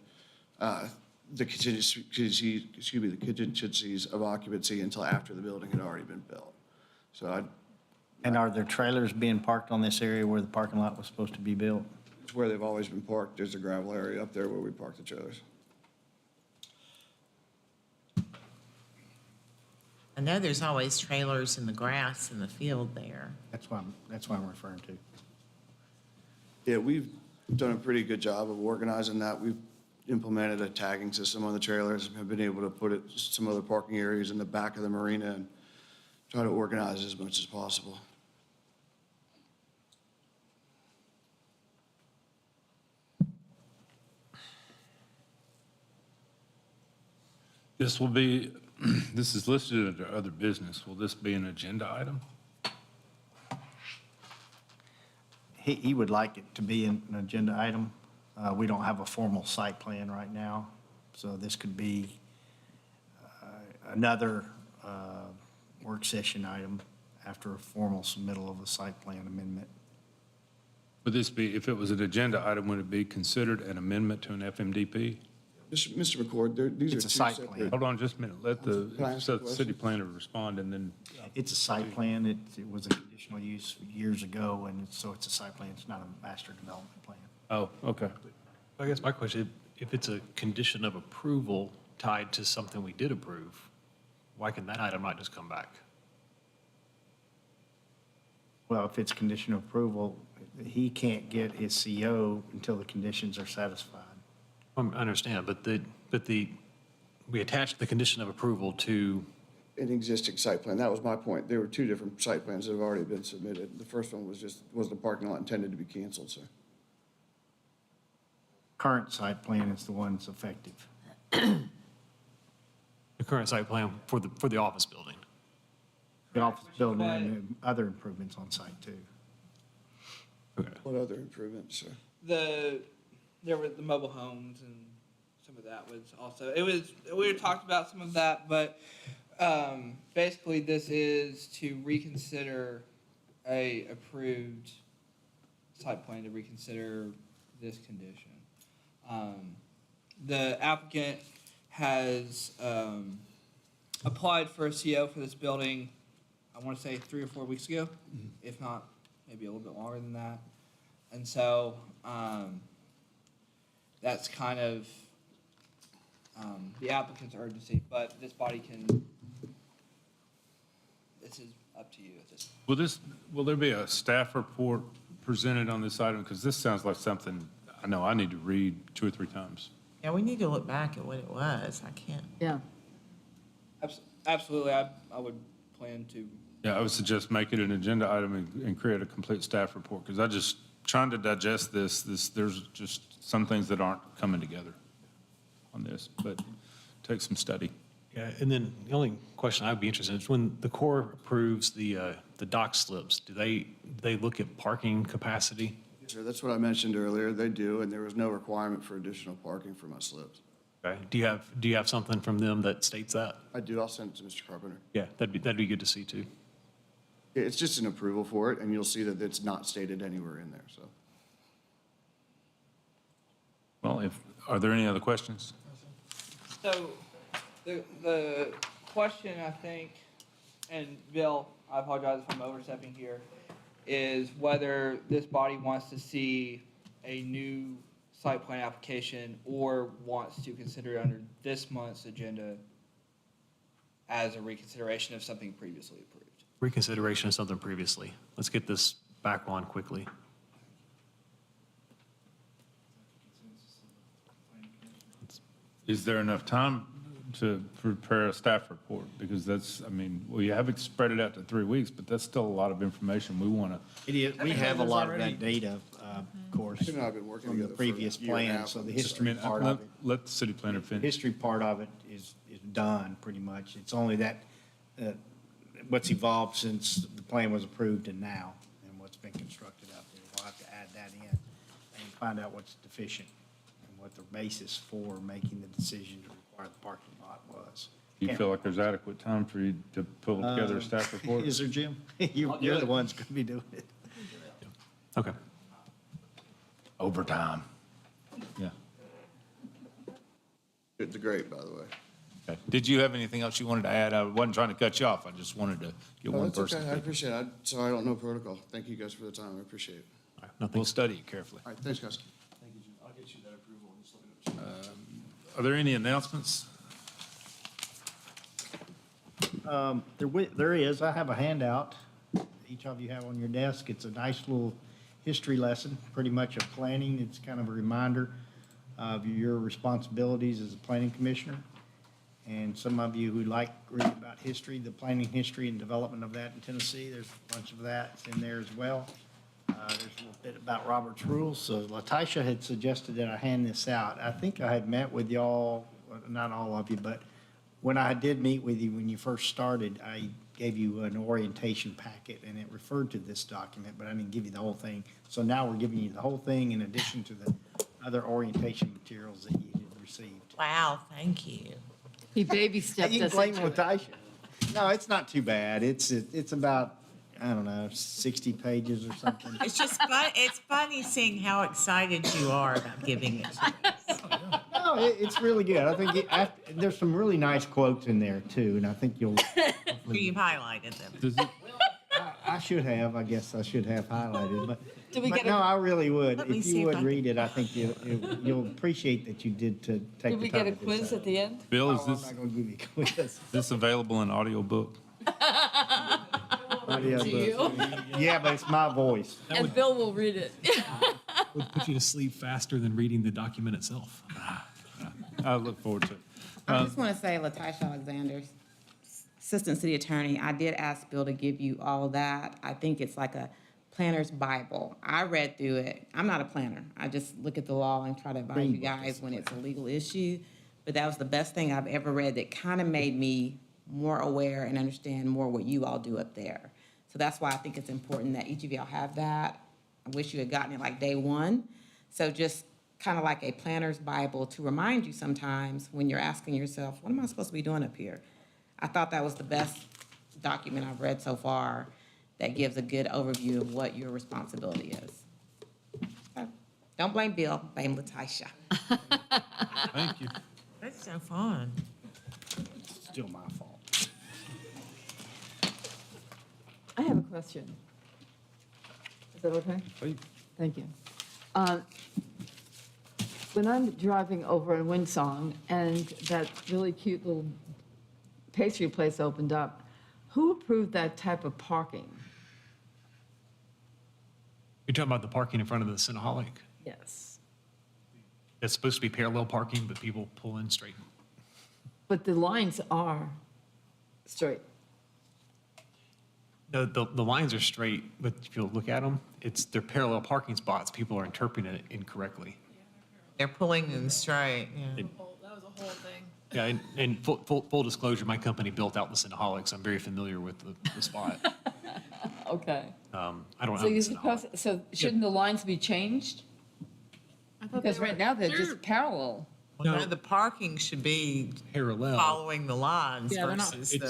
contingencies of occupancy until after the building had already been built. So And are there trailers being parked on this area where the parking lot was supposed to be built? it's where they've always been parked. There's a gravel area up there where we park the trailers. I know there's always trailers in the grass in the field there. That's what I'm referring to. Yeah, we've done a pretty good job of organizing that. We've implemented a tagging system on the trailers, have been able to put it, some other parking areas in the back of the marina and try to organize as much as possible. This will be, this is listed under other business. Will this be an agenda item? He would like it to be an agenda item. We don't have a formal site plan right now, so this could be another work session item after a formal submittal of a site plan amendment. Would this be, if it was an agenda item, would it be considered an amendment to an FMDP? Mr. McCord, these are It's a two site separate. plan. Hold on just a minute. Let the Can I ask a city question? planner respond and then, It's a site plan. It was a conditional use years ago, and so it's a site plan. It's not a master development plan. oh, okay. I guess my question, if it's a condition of approval tied to something we did approve, why can that item not just come back? Well, if it's condition of approval, he can't get his CO until the conditions are satisfied. I understand, but we attached the condition of approval to, An existing site plan. That was my point. There were two different site plans that have already been submitted. The first one was the parking lot intended to be canceled, sir. Current site plan is the one that's effective. the current site plan for the office building. The office building and other improvements on site too. What other improvements, sir? There were the mobile homes and some of that was also, we had talked about some of that, but basically this is to reconsider a approved site plan, to reconsider this condition. The applicant has applied for a CO for this building, I want to say 3 or 4 weeks ago, if not maybe a little bit longer than that. And so that's kind of the applicant's urgency, but this body this is up to you at this. Will there be a staff report presented on this item? Because this sounds like something I know I need to read 2 or 3 times. Yeah, we need to look back at what it was. I can't. Yeah. Absolutely, I would plan to. Yeah, I would suggest make it an agenda item and create a complete staff report, because I just, trying to digest this, there's just some things that aren't coming together on this, but take some study. Yeah, and then the only question I'd be interested in is when the Corps approves the dock slips, do they look at parking capacity? Yes, sir. That's what I mentioned earlier. They do, and there was no requirement for additional parking for my slips. Okay. Do you have something from them that states that? I do. I'll send it to Mr. Carpenter. Yeah, that'd be good to see too. Yeah, it's just an approval for it, and you'll see that it's not stated anywhere in there, so. Well, are there any other questions? So the question, I think, and Bill, I apologize if I'm overstepping here, is whether this body wants to see a new site plan application or wants to consider it under this month's agenda as a reconsideration of something previously approved. Reconsideration of something previously. Let's get this back on quickly. Is there enough time to prepare a staff report? Because that's, I mean, we have spread it out to 3 weeks, but that's still a lot of information we want to. It is, we have a lot of that data, of course, Him and I have been working from the together for a previous year and a plan, half. so the Just a history minute, part of it. let the city planner The finish. history part of it is done, pretty much. It's only that, what's evolved since the plan was approved and now, and what's been constructed out there. We'll have to add that in and find out what's deficient and what the basis for making the decision to require the parking lot was. Do you feel like there's adequate time for you to pull together a staff report? Is there, Jim? You're the ones going to be doing it. Okay. Overtime. Yeah. It's great, by the way. Okay. Did you have anything else you wanted to add? I wasn't trying to cut you off. I just wanted to get No, one that's person. okay. I appreciate it. Sorry, I don't know protocol. Thank you guys for the time. I appreciate it. We'll study it carefully. All right, thanks, guys. Thank you, Jim. I'll get you that approval and just let me know. Are there any announcements? There is, I have a handout, each of you have on your desk. It's a nice little history lesson, pretty much of planning. It's kind of a reminder of your responsibilities as a planning commissioner. And some of you who like reading about history, the planning history and development of that in Tennessee, there's a bunch of that in there as well. There's a little bit about Robert's rules. So Latisha had suggested that I hand this out. I think I had met with y'all, not all of you, but when I did meet with you when you first started, I gave you an orientation packet and it referred to this document, but I didn't give you the whole thing. So now we're giving you the whole thing in addition to the other orientation materials that you had received. Wow, thank you. He baby stepped You can us blame into it. Latisha. No, it's not too bad. It's about, I don't know, 60 pages or something. It's just fun, it's funny seeing how excited you are about giving it to us. No, it's really good. I think there's some really nice quotes in there too, and I think you'll. You've highlighted them. Does it, I should have, I guess I should have highlighted, but we but get a- no, I really would. Let me If see you if would I read it, I think you'll appreciate that you did to take Did the we time get a to do quiz so. at the end? Bill, No, is I'm this, not gonna give you a quiz. this available in audiobook? Yeah, but it's my voice. And Bill will read it. Would put you to sleep faster than reading the document itself. I look forward to it. I just want to say, Latisha Alexander, Assistant City Attorney, I did ask Bill to give you all that. I think it's like a planner's Bible. I read through it. I'm not a planner. I just look at the law and try to advise you guys when it's a legal issue. But that was the best thing I've ever read that kind of made me more aware and understand more what you all do up there. So that's why I think it's important that each of y'all have that. I wish you had gotten it like day one. So just kind of like a planner's Bible to remind you sometimes when you're asking yourself, what am I supposed to be doing up here? I thought that was the best document I've read so far that gives a good overview of what your responsibility is. So, don't blame Bill, blame Latisha. Thank you. That's so fun. It's still my fault. I have a question. Is that okay? Please. Thank you. When I'm driving over in Windsong and that really cute little pastry place opened up, who approved that type of parking? You're talking about the parking in front of the Cinnaholic? Yes. It's supposed to be parallel parking, but people pull in straight. But the lines are straight. The lines are straight, but if you look at them, they're parallel parking spots. People are interpreting it incorrectly. They're pulling them straight, yeah. That was a whole thing. Yeah, and full disclosure, my company built out the Cinnaholic, so I'm very familiar with the spot. Okay. I don't So know. you're supposed, so shouldn't the lines be changed? Because right now they're just parallel. Well, no, the parking should be Parallel. following the lines Yeah, they're not- versus the.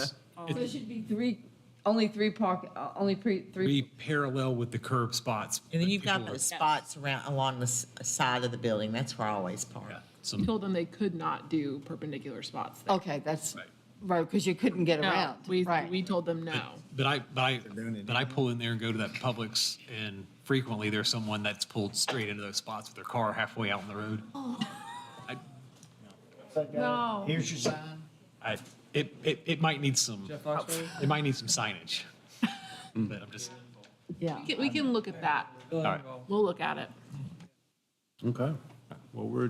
So there should be only three. Be parallel with the curb spots. And then but you've got people those spots around along the side of the building. That's where I always park. are- We told them they could not do perpendicular spots there. Okay, that's right, because you couldn't get No, around. Right. we told them no. But I pull in there and go to that Publix, and frequently there's someone that's pulled straight into those spots with their car halfway out on the road. No. Here's your sign. It might need some, it might need some signage. But I'm just, Yeah. We can look at that. all right. We'll look at it. Okay. Well, we're